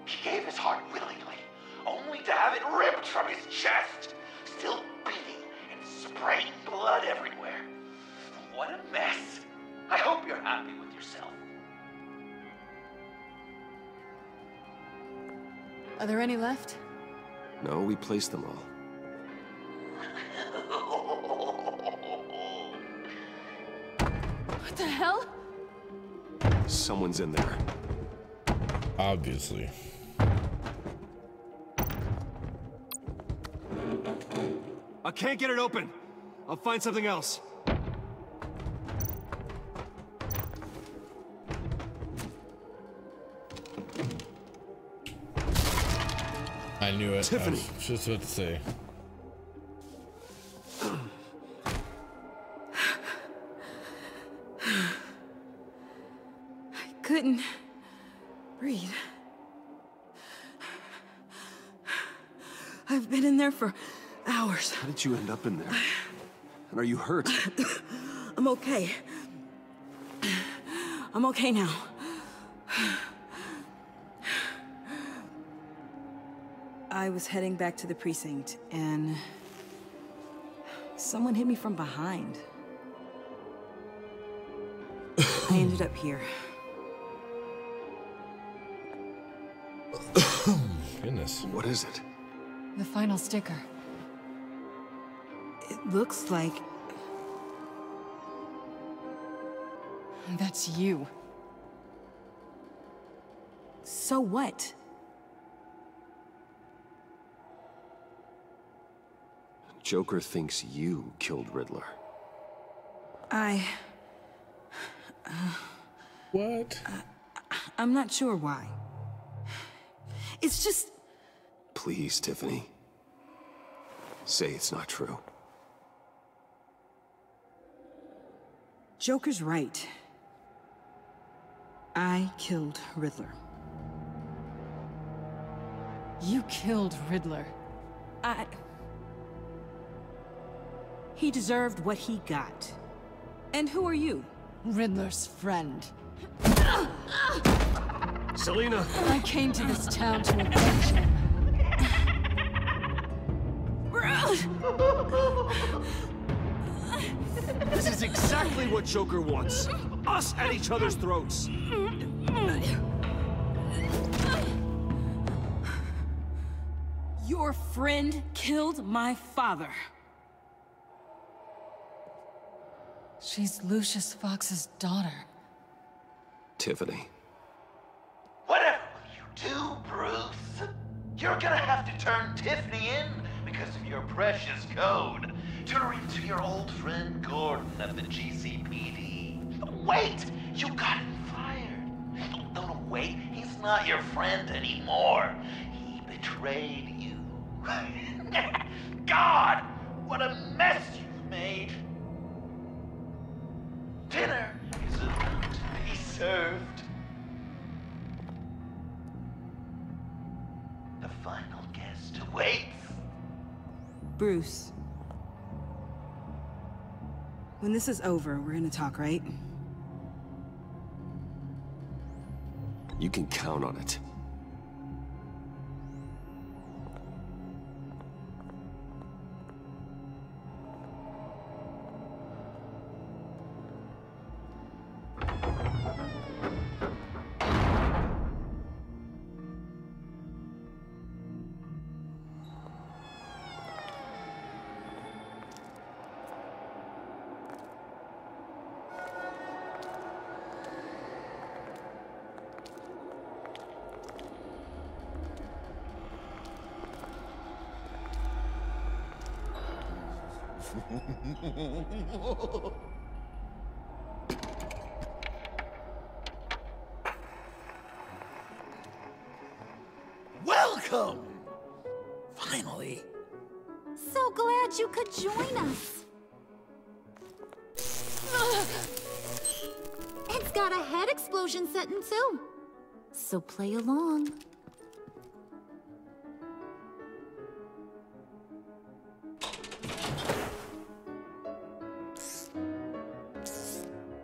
He gave his heart willingly, only to have it ripped from his chest, still beating and spraying blood everywhere. What a mess. I hope you're happy with yourself. Are there any left? No, we placed them all. What the hell? Someone's in there. Obviously. I can't get it open. I'll find something else. I knew it. Tiffany. I was just about to say. couldn't breathe. I've been in there for hours. How did you end up in there? And are you hurt? I'm okay. I'm okay now. I was heading back to the precinct, and someone hit me from behind. I ended up here. Goodness. What is it? The final sticker. It looks like... That's you. So what? Joker thinks you killed Riddler. What? I'm not sure why. It's just... Please, Tiffany. Say it's not true. Joker's right. I killed Riddler. You killed Riddler. He deserved what he got. And who are you? Riddler's friend. Selina! I came to this town to avenge him. This is exactly what Joker wants. Us at each other's throats. Your friend killed my father. She's Lucius Fox's daughter. Tiffany. Whatever will you do, Bruce? You're gonna have to turn Tiffany in because of your precious code. Turn her into your old friend Gordon of the GCPD. Wait! You got him fired. No, wait. He's not your friend anymore. He betrayed you. God! What a mess you've made! Dinner is about to be served. The final guest awaits. Bruce. When this is over, we're gonna talk, right? You can count on it. Welcome! Finally. So glad you could join us. It's got a head explosion setting too. So play along.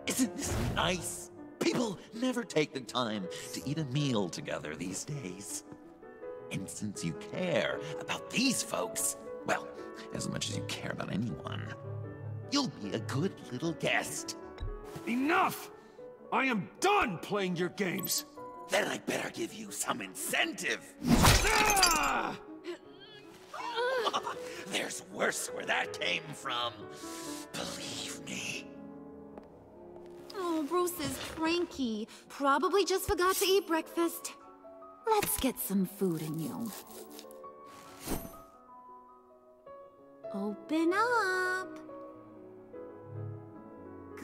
Isn't this nice? People never take the time to eat a meal together these days. And since you care about these folks, well, as much as you care about anyone, you'll be a good little guest. Enough! I am done playing your games. Then I better give you some incentive. Ah! There's worse where that came from. Believe me. Oh, Bruce is cranky. Probably just forgot to eat breakfast. Let's get some food in you. Open up.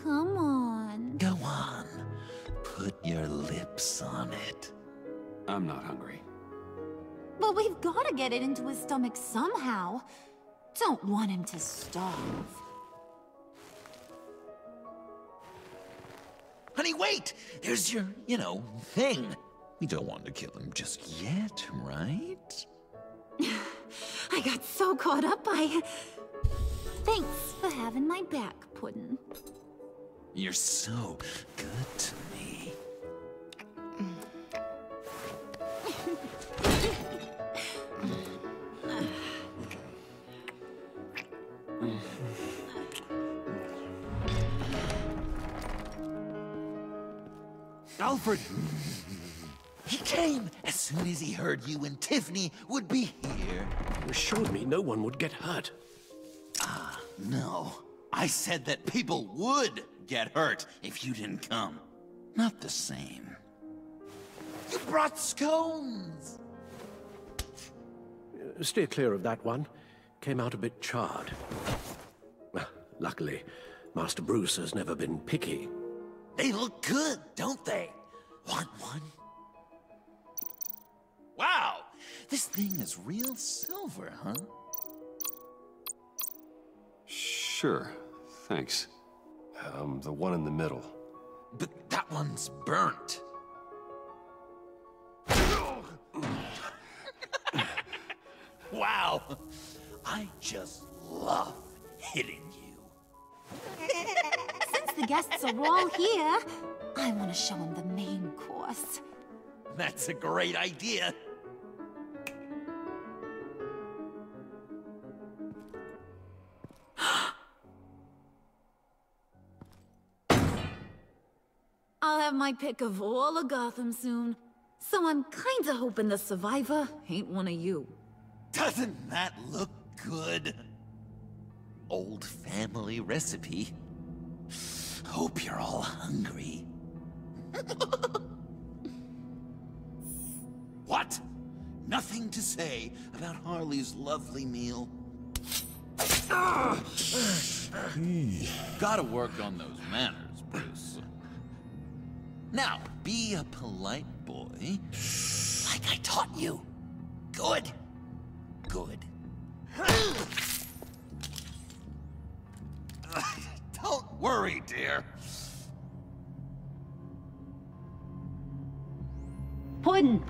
Come on. Go on. Put your lips on it. I'm not hungry. But we've got to get it into his stomach somehow. Don't want him to starve. Honey Tiffany, wait! There's your, thing. We don't want to kill him just yet, right? I got so caught up by... Thanks for having my back, Puddin'. You're so good to me. Alfred! He came as soon as he heard you and Tiffany would be here. You assured me no one would get hurt. No. I said that people would get hurt if you didn't come. Not the same. You brought scones! Steer clear of that one. Came out a bit charred. Luckily, Master Bruce has never been picky. They look good, don't they? Want one? Wow! This thing is real silver, huh? Sure, thanks. The one in the middle. But that one's burnt. Wow! I just love hitting you. Since the guests are all here, I want to show them the main course. That's a great idea. I'll have my pick of all of Gotham soon, so I'm kinda hoping the survivor ain't one of you. Doesn't that look good? Old family recipe. Hope you're all hungry. What? Nothing to say about Harley's lovely meal? Gotta work on those manners, Bruce. Now, be a polite boy, like I taught you. Good. Good. Don't worry, dear. Puddin',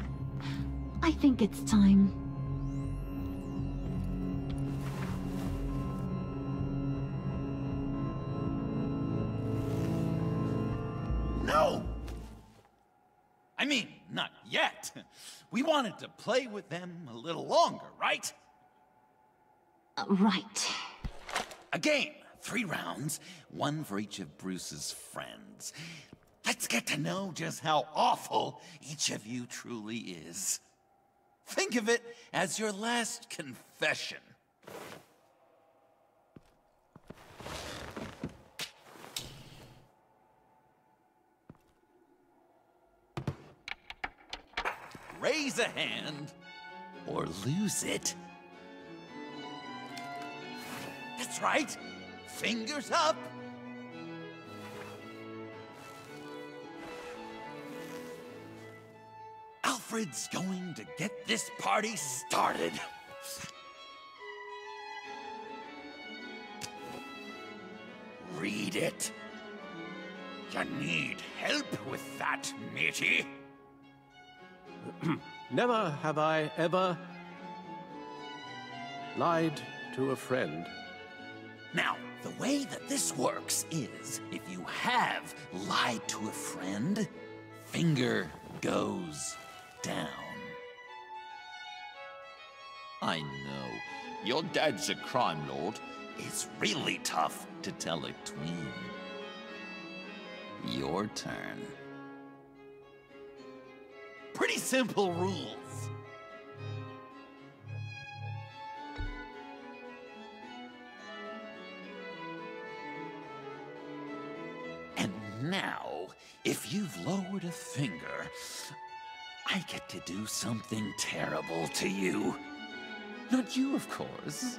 I think it's time. No! I mean, not yet. We wanted to play with them a little longer, right? Right. A game. 3 rounds, 1 for each of Bruce's friends. Let's get to know just how awful each of you truly is. Think of it as your last confession. Raise a hand, or lose it. That's right. Fingers up. Alfred's going to get this party started. Read it. You need help with that, matey? Never have I ever lied to a friend. Now, the way that this works is, if you have lied to a friend, finger goes down. I know. Your dad's a crime lord. It's really tough to tell a tween. Your turn. Pretty simple rules. And now, if you've lowered a finger, I get to do something terrible to you. Not you, of course.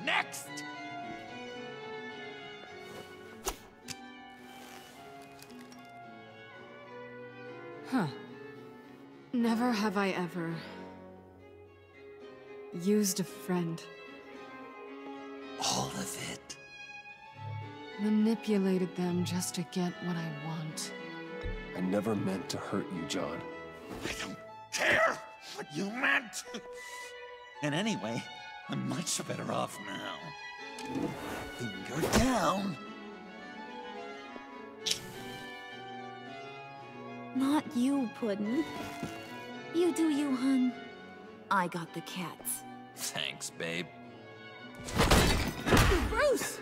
Next! Huh. Never have I ever used a friend. All of it. Manipulated them just to get what I want. I never meant to hurt you, John. I don't care what you meant. And anyway, I'm much better off now. Finger down. Not you, Puddin'. You do you, hun. I got the cats. Thanks, babe. Bruce!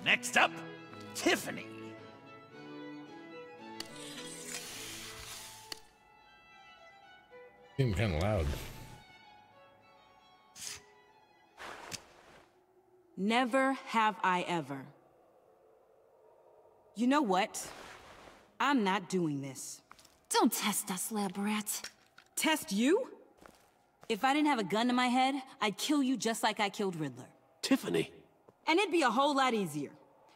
Next up, Tiffany. Seemed kind of loud. Never have I ever. You know what? I'm not doing this. Don't test us, lab rat. Test you? If I didn't have a gun to my head, I'd kill you just like I killed Riddler. Tiffany. And it'd be a whole lot easier.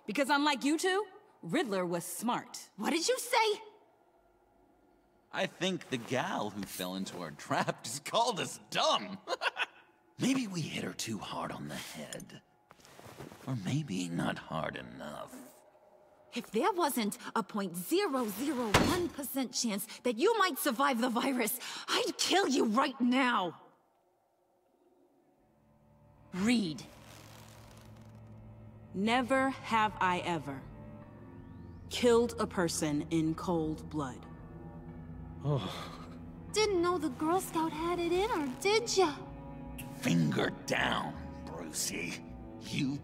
Because unlike you two, Riddler was smart. What did you say? I think the gal who fell into our trap just called us dumb. Maybe we hit her too hard on the head. Or maybe not hard enough. If there wasn't a 0.001% chance that you might survive the virus, I'd kill you right now. Read. Never have I ever killed a person in cold blood. Didn't know the Girl Scout had it in her, did ya? Finger down, Brucey. You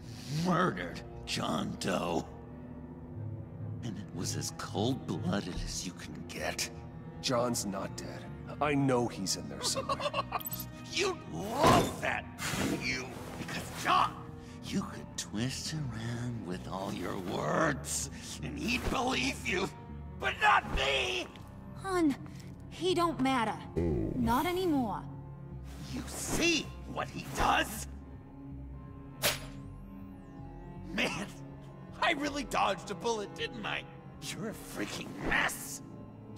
murdered John Doe. And it was as cold-blooded as you can get. John's not dead. I know he's in there somewhere. You'd love that, wouldn't you? Because, John, you could twist around with all your words, and he'd believe you. But not me! Hun, he don't matter. Not anymore. You see what he does? Man, I really dodged a bullet, didn't I? You're a freaking mess.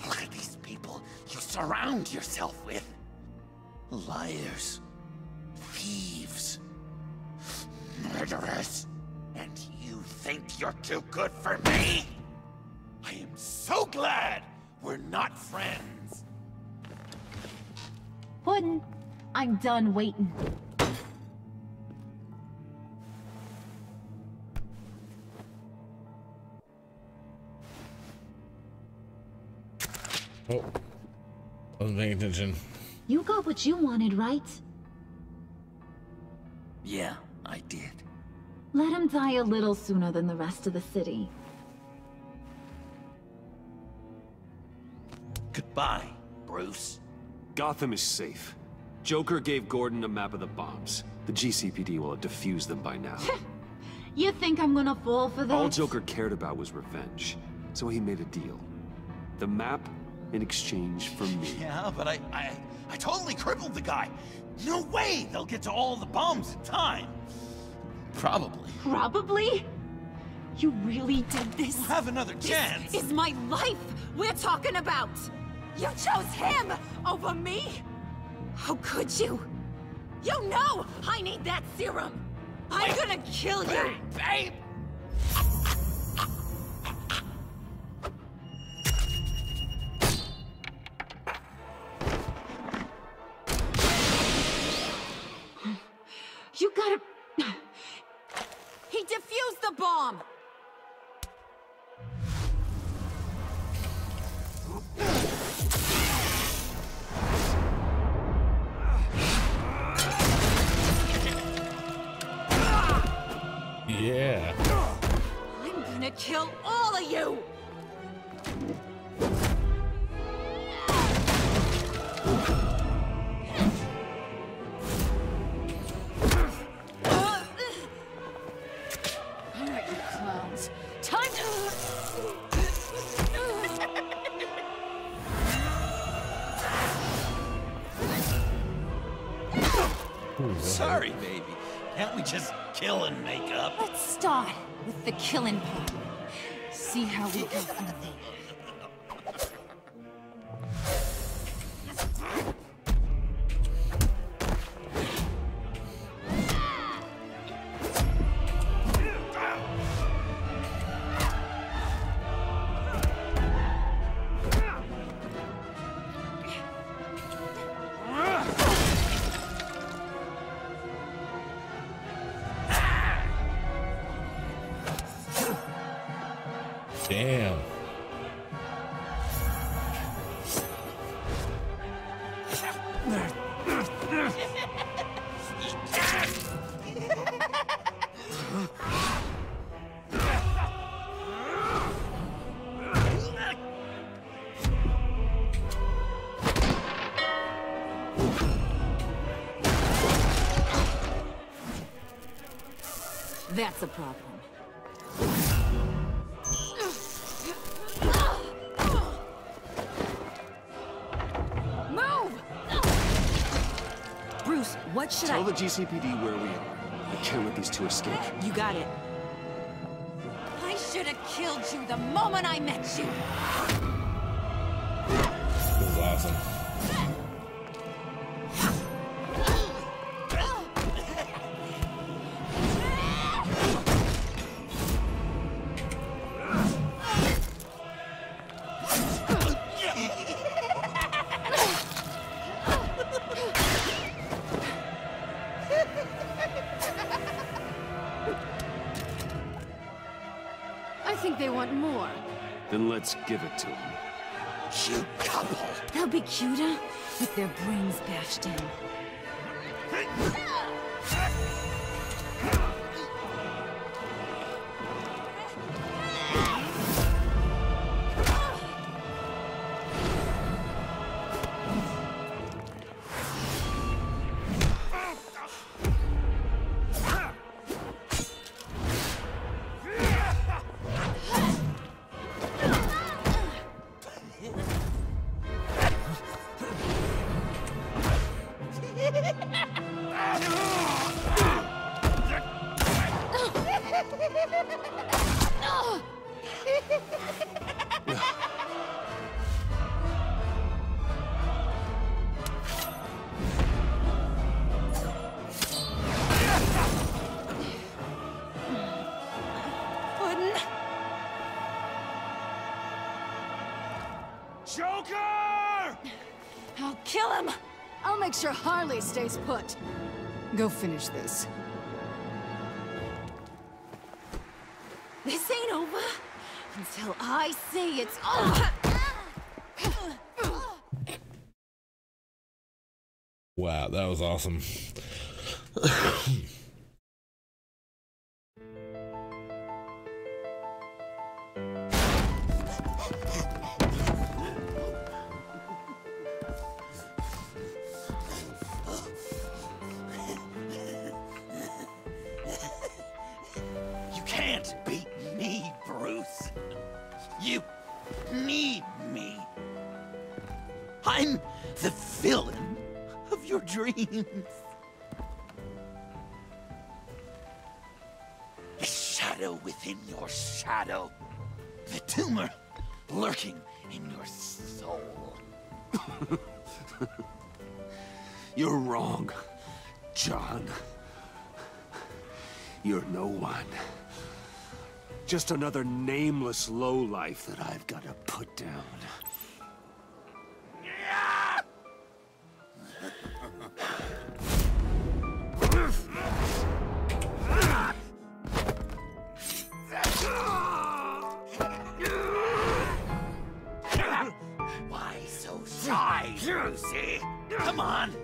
Look at these people you surround yourself with. Liars. Thieves. Murderers. And you think you're too good for me? I am so glad we're not friends. Puddin', I'm done waiting. Oh, wasn't paying attention. You got what you wanted, right? Yeah, I did. Let him die a little sooner than the rest of the city. Goodbye, Bruce. Gotham is safe. Joker gave Gordon a map of the bombs. The GCPD will have defused them by now. You think I'm gonna fall for that? All Joker cared about was revenge, so he made a deal. The map in exchange for me. Yeah, but I totally crippled the guy. No way they'll get to all the bombs in time. Probably. Probably? You really did this? We'll have another chance. This is my life we're talking about. You chose him over me? How could you? You know I need that serum. I'm gonna kill you. Babe! You gotta... He defused the bomb! Yeah. I'm gonna kill all of you! Alright, you clowns. Time to... Sorry, baby. Can't we just kill and make up? Let's start with the killing part. See how we go from there. Damn. That's a problem. Move! Bruce, what should Tell the GCPD where we are. I can't let these two escape. You got it. I should have killed you the moment I met you. This is awesome. I think they want more. Then let's give it to them. Cute couple. They'll be cuter with their brains bashed in. Joker! I'll kill him! I'll make sure Harley stays put. Go finish this. This ain't over until I say it's over! Wow, that was awesome. You can't beat me, Bruce. You need me. I'm the villain of your dreams. The shadow within your shadow. The tumor lurking in your soul. You're wrong, John. You're no one. Just another nameless lowlife that I've got to put down. Why so shy, Brucey? Come on.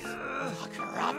Lock her up.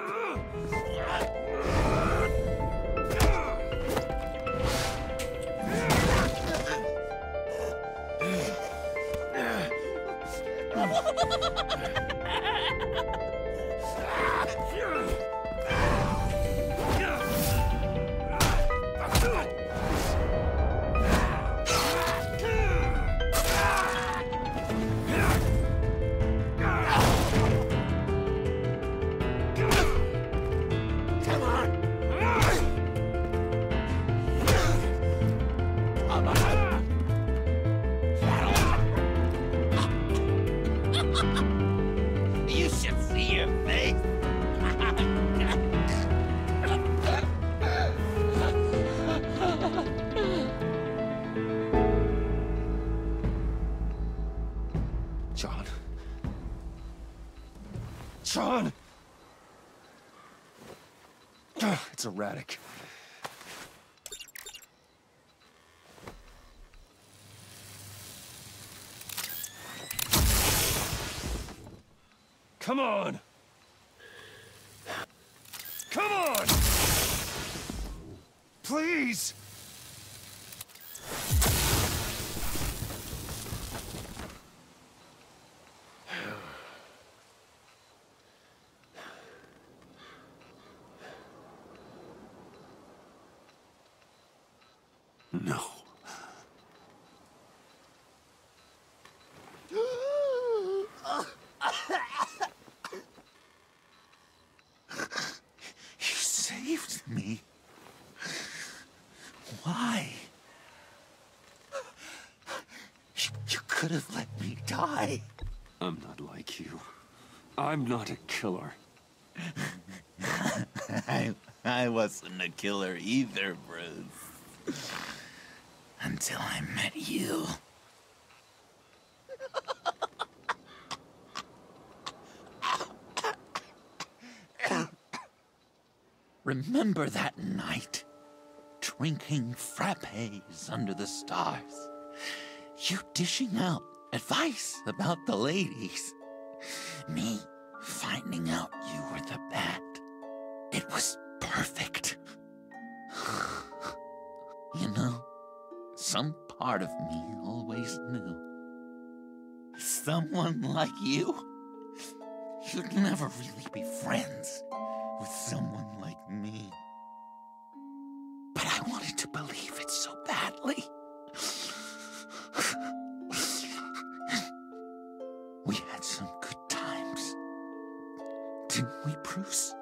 You should see your face. John. John! It's erratic. Come on! Come on! Please! No. You saved me. Why? You could have let me die. I'm not like you. I'm not a killer. I wasn't a killer either, Bruce. Until I met you. Remember that night? Drinking frappes under the stars. You dishing out advice about the ladies. Me finding out you were the bat. It was perfect. You know, some part of me always knew. Someone like you, you'd never really be friends with someone like me. But I wanted to believe it so badly. We had some good times, didn't we, Bruce?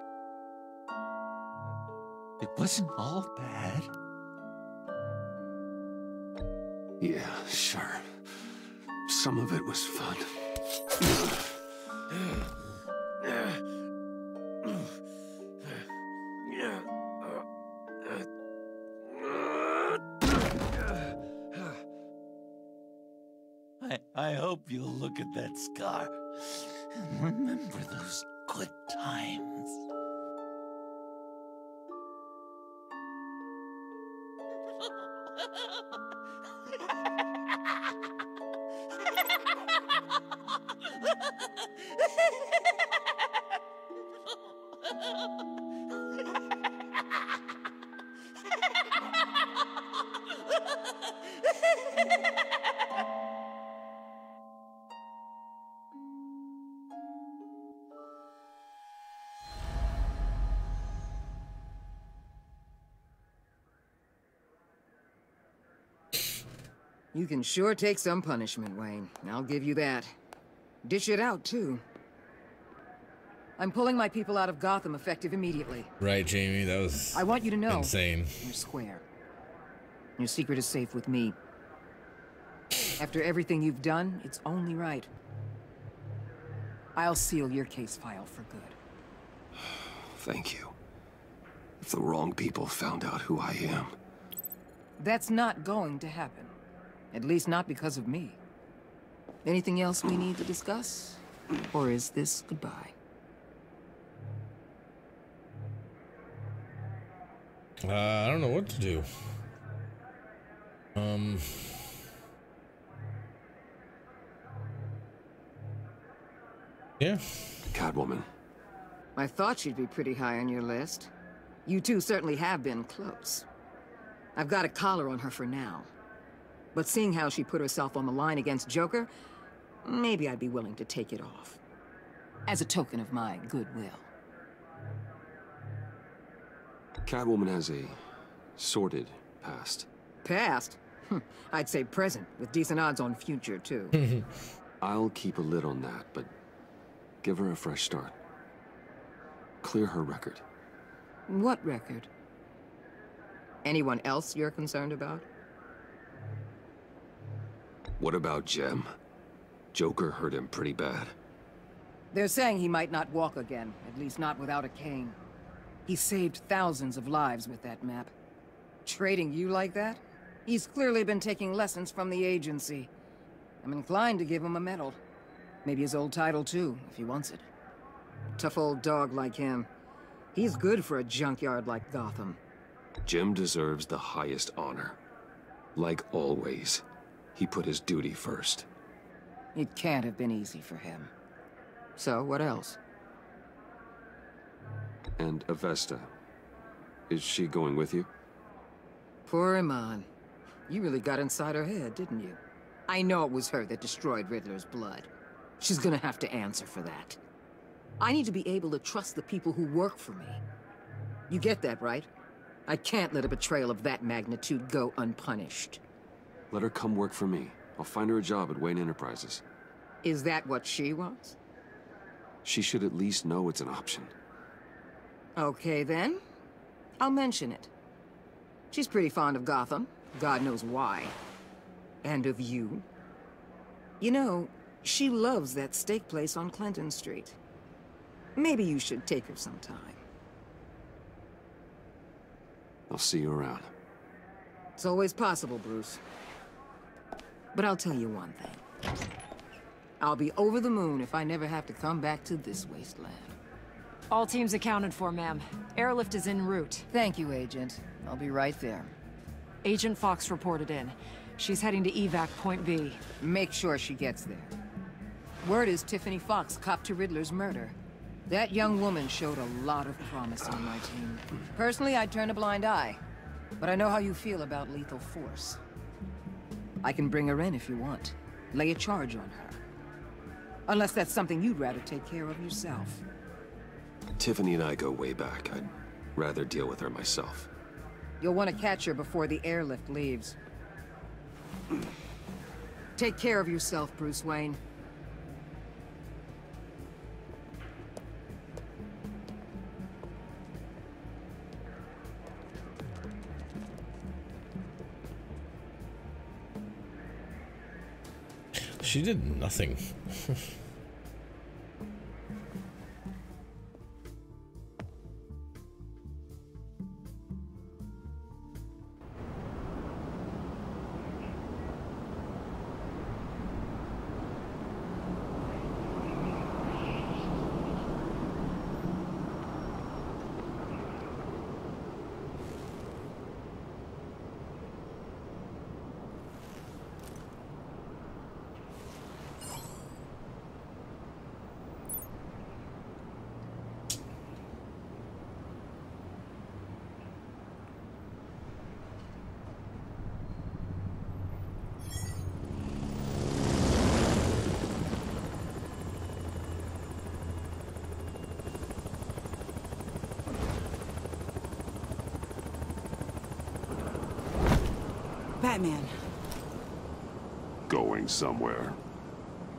It wasn't all bad. Yeah, sure. Some of it was fun. I hope you'll look at that scar and remember those good times. You can sure take some punishment, Wayne. I'll give you that. Dish it out, too. I'm pulling my people out of Gotham effective immediately. Right, Jamie, that was I want you to know. Insane. You're square. Your secret is safe with me. After everything you've done, it's only right. I'll seal your case file for good. Thank you. If the wrong people found out who I am... That's not going to happen. At least not because of me. Anything else we need to discuss? Or is this goodbye? I don't know what to do. Yeah. Catwoman. I thought she'd be pretty high on your list. You two certainly have been close. I've got a collar on her for now. But seeing how she put herself on the line against Joker, maybe I'd be willing to take it off. As a token of my goodwill. Catwoman has a sordid past. Past? I'd say present, with decent odds on future, too. I'll keep a lid on that, but give her a fresh start. Clear her record. What record? Anyone else you're concerned about? What about Jem? Joker hurt him pretty bad. They're saying he might not walk again, at least not without a cane. He saved thousands of lives with that map. Trading you like that? He's clearly been taking lessons from the agency. I'm inclined to give him a medal. Maybe his old title too, if he wants it. A tough old dog like him. He's good for a junkyard like Gotham. Jem deserves the highest honor. Like always, he put his duty first. It can't have been easy for him. So, what else? And Avesta. Is she going with you? Poor Iman. You really got inside her head, didn't you? I know it was her that destroyed Riddler's blood. She's gonna have to answer for that. I need to be able to trust the people who work for me. You get that, right? I can't let a betrayal of that magnitude go unpunished. Let her come work for me. I'll find her a job at Wayne Enterprises. Is that what she wants? She should at least know it's an option. Okay, then. I'll mention it. She's pretty fond of Gotham. God knows why. And of you. You know, she loves that steak place on Clinton Street. Maybe you should take her sometime. I'll see you around. It's always possible, Bruce. But I'll tell you one thing. I'll be over the moon if I never have to come back to this wasteland. All teams accounted for, ma'am. Airlift is en route. Thank you, Agent. I'll be right there. Agent Fox reported in. She's heading to evac Point B. Make sure she gets there. Word is Tiffany Fox copped to Riddler's murder. That young woman showed a lot of promise on my team. Personally, I'd turn a blind eye. But I know how you feel about lethal force. I can bring her in if you want. Lay a charge on her. Unless that's something you'd rather take care of yourself. Tiffany and I go way back. I'd rather deal with her myself. You'll want to catch her before the airlift leaves. Take care of yourself, Bruce Wayne. She did nothing. Batman. Going somewhere.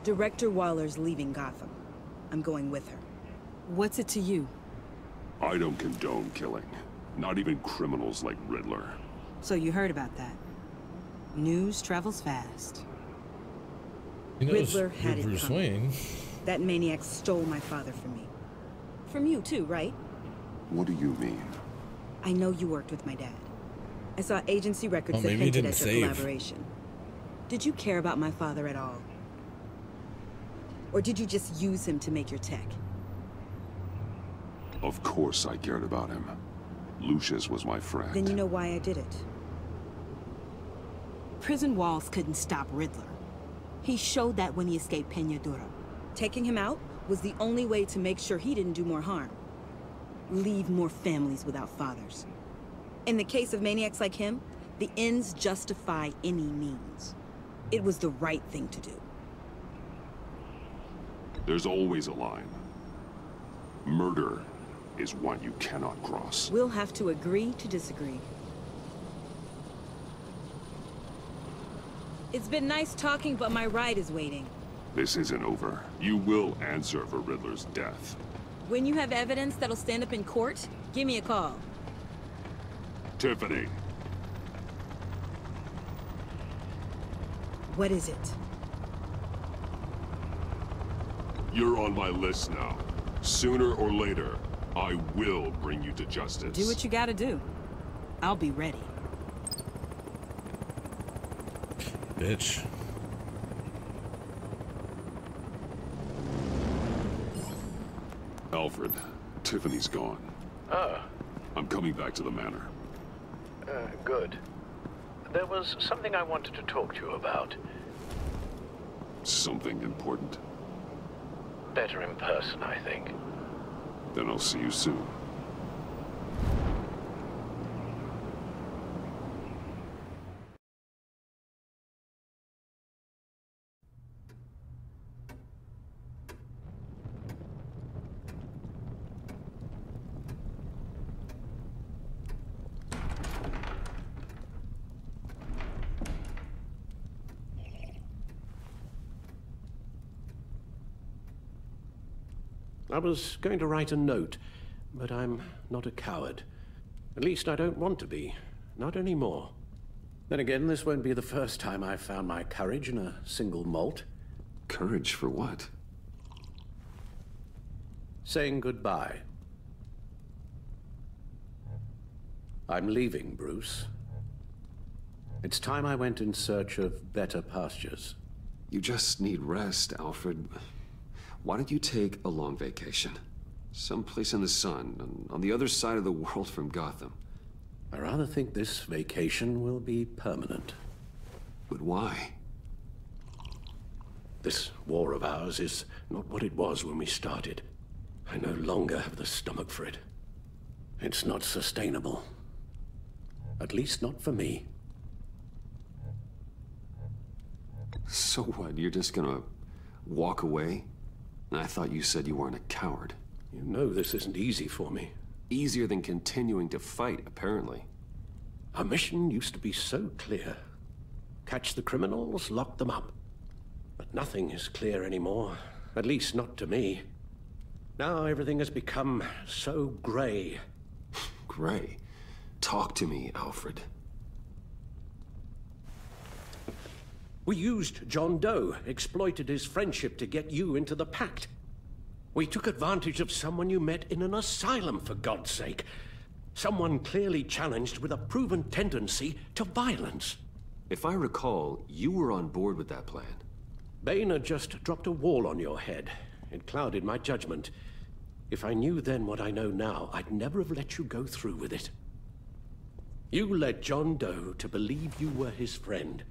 Director Waller's leaving Gotham. I'm going with her. What's it to you? I don't condone killing. Not even criminals like Riddler. So you heard about that. News travels fast. He knows Riddler had you're it Bruce coming. Wayne. That maniac stole my father from me. From you too, right? What do you mean? I know you worked with my dad. I saw agency records that maybe he hinted didn't at your save. collaboration. Did you care about my father at all? Or did you just use him to make your tech? Of course I cared about him. Lucius was my friend. Then you know why I did it. Prison walls couldn't stop Riddler. He showed that when he escaped Peñadura. Taking him out was the only way to make sure he didn't do more harm. Leave more families without fathers. In the case of maniacs like him, the ends justify any means. It was the right thing to do. There's always a line. Murder is one you cannot cross. We'll have to agree to disagree. It's been nice talking, but my ride is waiting. This isn't over. You will answer for Riddler's death. When you have evidence that'll stand up in court, give me a call. Tiffany. What is it? You're on my list now. Sooner or later, I will bring you to justice. Do what you gotta do. I'll be ready. Bitch. Alfred, Tiffany's gone. Ah. I'm coming back to the manor. Good. There was something I wanted to talk to you about. Something important? better in person, I think. Then I'll see you soon. I was going to write a note, but I'm not a coward. At least I don't want to be. Not anymore. Then again, this won't be the first time I've found my courage in a single malt. Courage for what? Saying goodbye. I'm leaving, Bruce. It's time I went in search of better pastures. You just need rest, Alfred. Why don't you take a long vacation? Someplace in the sun, on the other side of the world from Gotham. I rather think this vacation will be permanent. But why? This war of ours is not what it was when we started. I no longer have the stomach for it. It's not sustainable. At least not for me. So what, you're just gonna walk away? I thought you said you weren't a coward. You know this isn't easy for me. Easier than continuing to fight, apparently. Our mission used to be so clear. Catch the criminals, lock them up. But nothing is clear anymore. At least not to me. Now everything has become so gray. Gray? Talk to me, Alfred. We used John Doe, exploited his friendship to get you into the pact. We took advantage of someone you met in an asylum, for God's sake. Someone clearly challenged with a proven tendency to violence. If I recall, you were on board with that plan. Bane just dropped a wall on your head. It clouded my judgment. If I knew then what I know now, I'd never have let you go through with it. You led John Doe to believe you were his friend.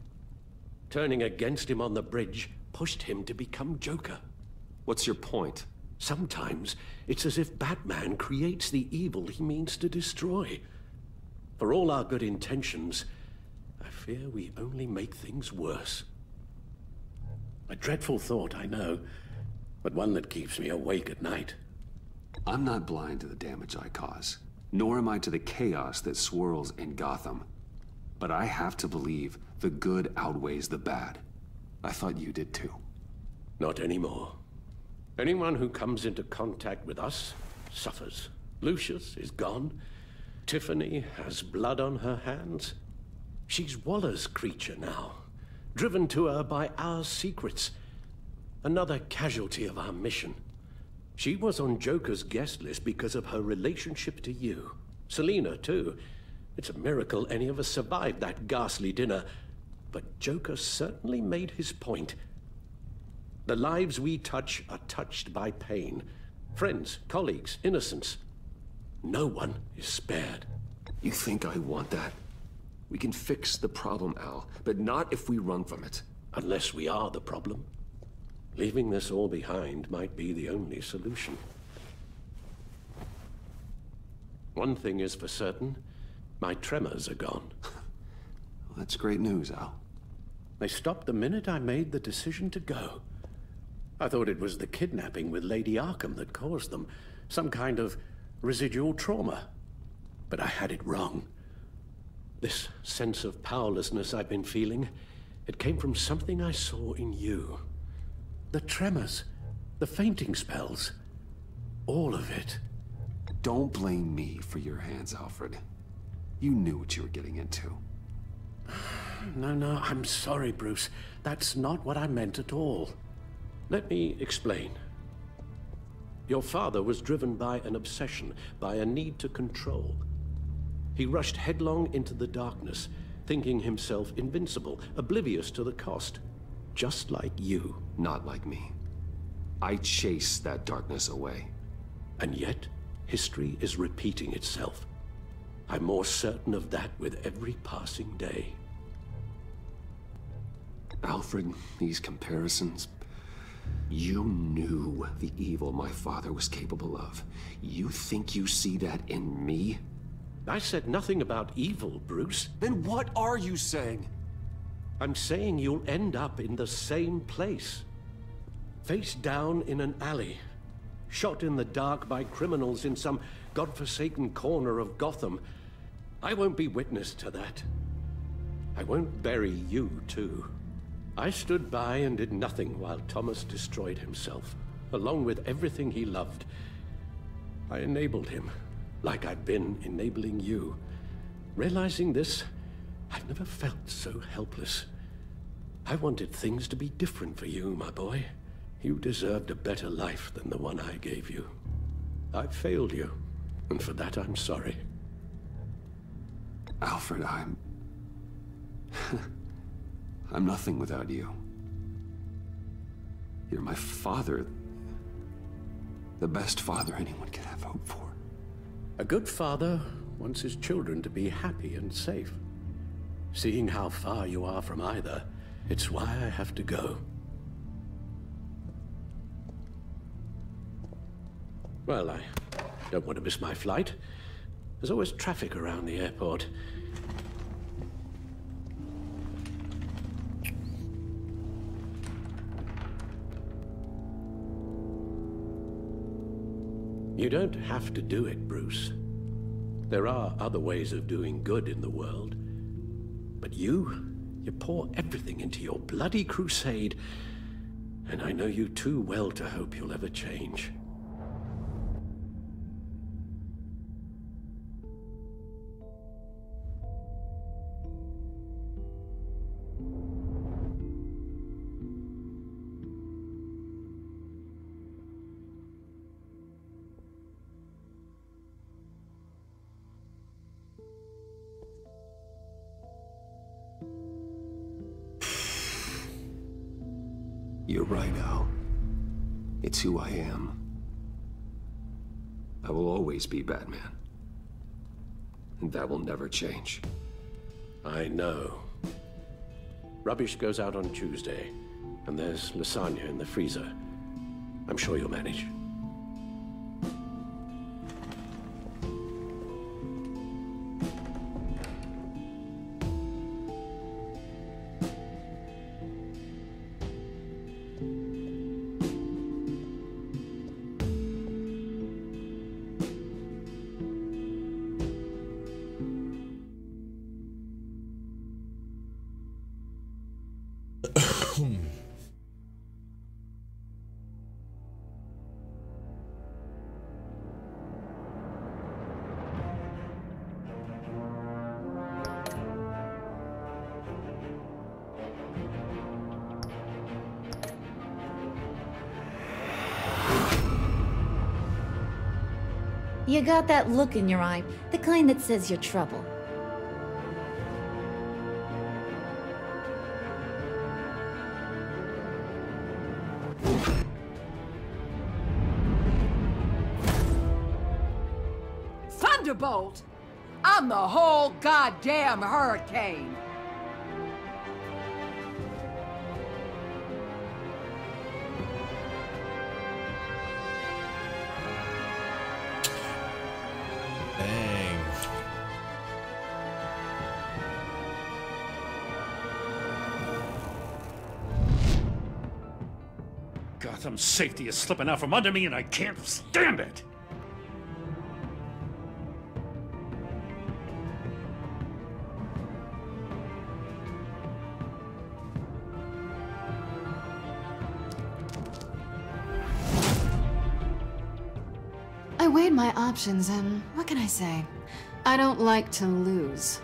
Turning against him on the bridge pushed him to become Joker. What's your point? Sometimes it's as if Batman creates the evil he means to destroy. For all our good intentions, I fear we only make things worse. A dreadful thought, I know, but one that keeps me awake at night. I'm not blind to the damage I cause, nor am I to the chaos that swirls in Gotham. But I have to believe the good outweighs the bad. I thought you did too. Not anymore. Anyone who comes into contact with us suffers. Lucius is gone. Tiffany has blood on her hands. She's Waller's creature now, driven to her by our secrets. Another casualty of our mission. She was on Joker's guest list because of her relationship to you. Selina, too. It's a miracle any of us survived that ghastly dinner. But Joker certainly made his point. The lives we touch are touched by pain. Friends, colleagues, innocents. No one is spared. You think I want that? We can fix the problem, Al, but not if we run from it. Unless we are the problem. Leaving this all behind might be the only solution. One thing is for certain. My tremors are gone. Well, that's great news, Al. They stopped the minute I made the decision to go. I thought it was the kidnapping with Lady Arkham that caused them. Some kind of residual trauma. But I had it wrong. This sense of powerlessness I've been feeling, it came from something I saw in you. The tremors, the fainting spells, all of it. Don't blame me for your hands, Alfred. You knew what you were getting into. No, I'm sorry, Bruce. That's not what I meant at all. Let me explain. Your father was driven by an obsession, by a need to control. He rushed headlong into the darkness, thinking himself invincible, oblivious to the cost. Just like you. Not like me. I chased that darkness away. And yet, history is repeating itself. I'm more certain of that with every passing day. Alfred, these comparisons... You knew the evil my father was capable of. You think you see that in me? I said nothing about evil, Bruce. Then what are you saying? I'm saying you'll end up in the same place. Face down in an alley. Shot in the dark by criminals in some godforsaken corner of Gotham. I won't be witness to that. I won't bury you, too. I stood by and did nothing while Thomas destroyed himself, along with everything he loved. I enabled him, like I'd been enabling you. Realizing this, I've never felt so helpless. I wanted things to be different for you, my boy. You deserved a better life than the one I gave you. I failed you, and for that I'm sorry. Alfred, I'm nothing without you. You're my father. The best father anyone could have hope for. A good father wants his children to be happy and safe. Seeing how far you are from either, it's why I have to go. Well, I don't want to miss my flight. There's always traffic around the airport. You don't have to do it, Bruce. There are other ways of doing good in the world. But you pour everything into your bloody crusade, and I know you too well to hope you'll ever change. You're right, Al. It's who I am. I will always be Batman. And that will never change. I know. Rubbish goes out on Tuesday, and there's lasagna in the freezer. I'm sure you'll manage. You got that look in your eye, the kind that says you're trouble. Thunderbolt! I'm the whole goddamn hurricane! Dang. Gotham's safety is slipping out from under me and I can't stand it! I weighed my options and what can I say? I don't like to lose.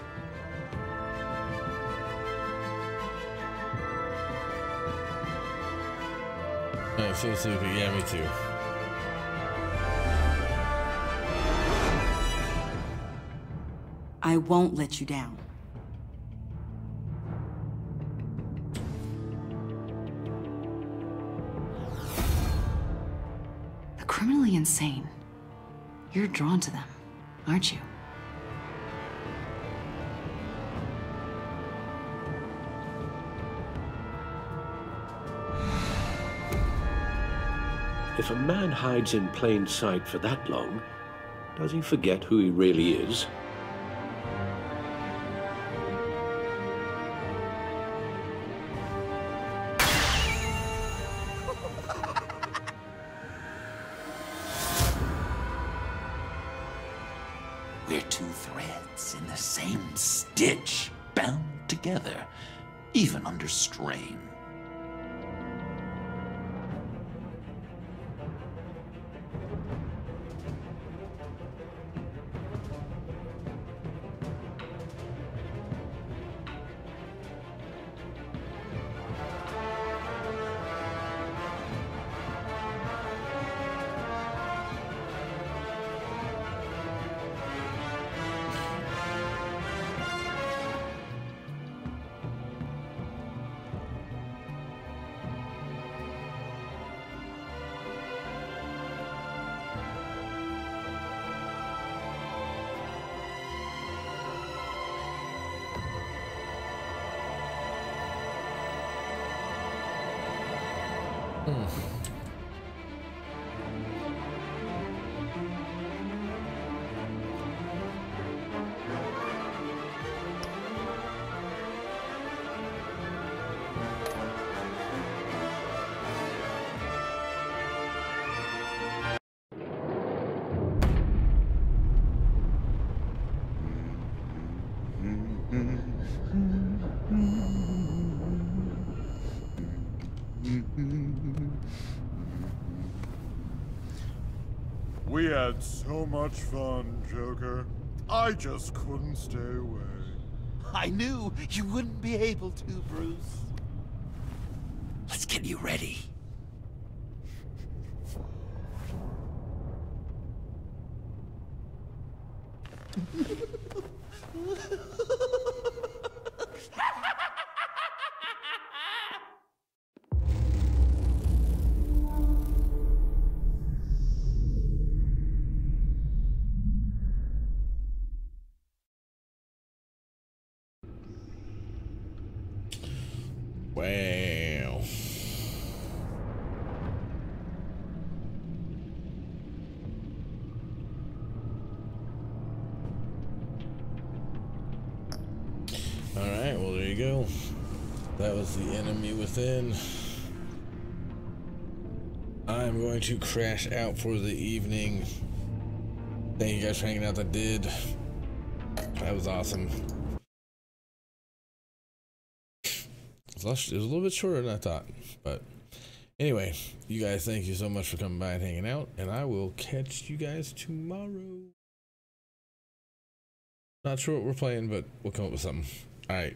I'm so sleepy. Yeah, me too. I won't let you down. The criminally insane. You're drawn to them, aren't you? if a man hides in plain sight for that long, does he forget who he really is? We're two threads in the same stitch, bound together, even under strain. We had so much fun, Joker. I just couldn't stay away. I knew you wouldn't be able to, Bruce. Let's get you ready. Wow. Alright, well there you go. That was the enemy within. I'm going to crash out for the evening. Thank you guys for hanging out. That did. That was awesome. It was a little bit shorter than I thought, but anyway, you guys, thank you so much for coming by and hanging out, and I will catch you guys tomorrow. Not sure what we're playing, but we'll come up with something. All right.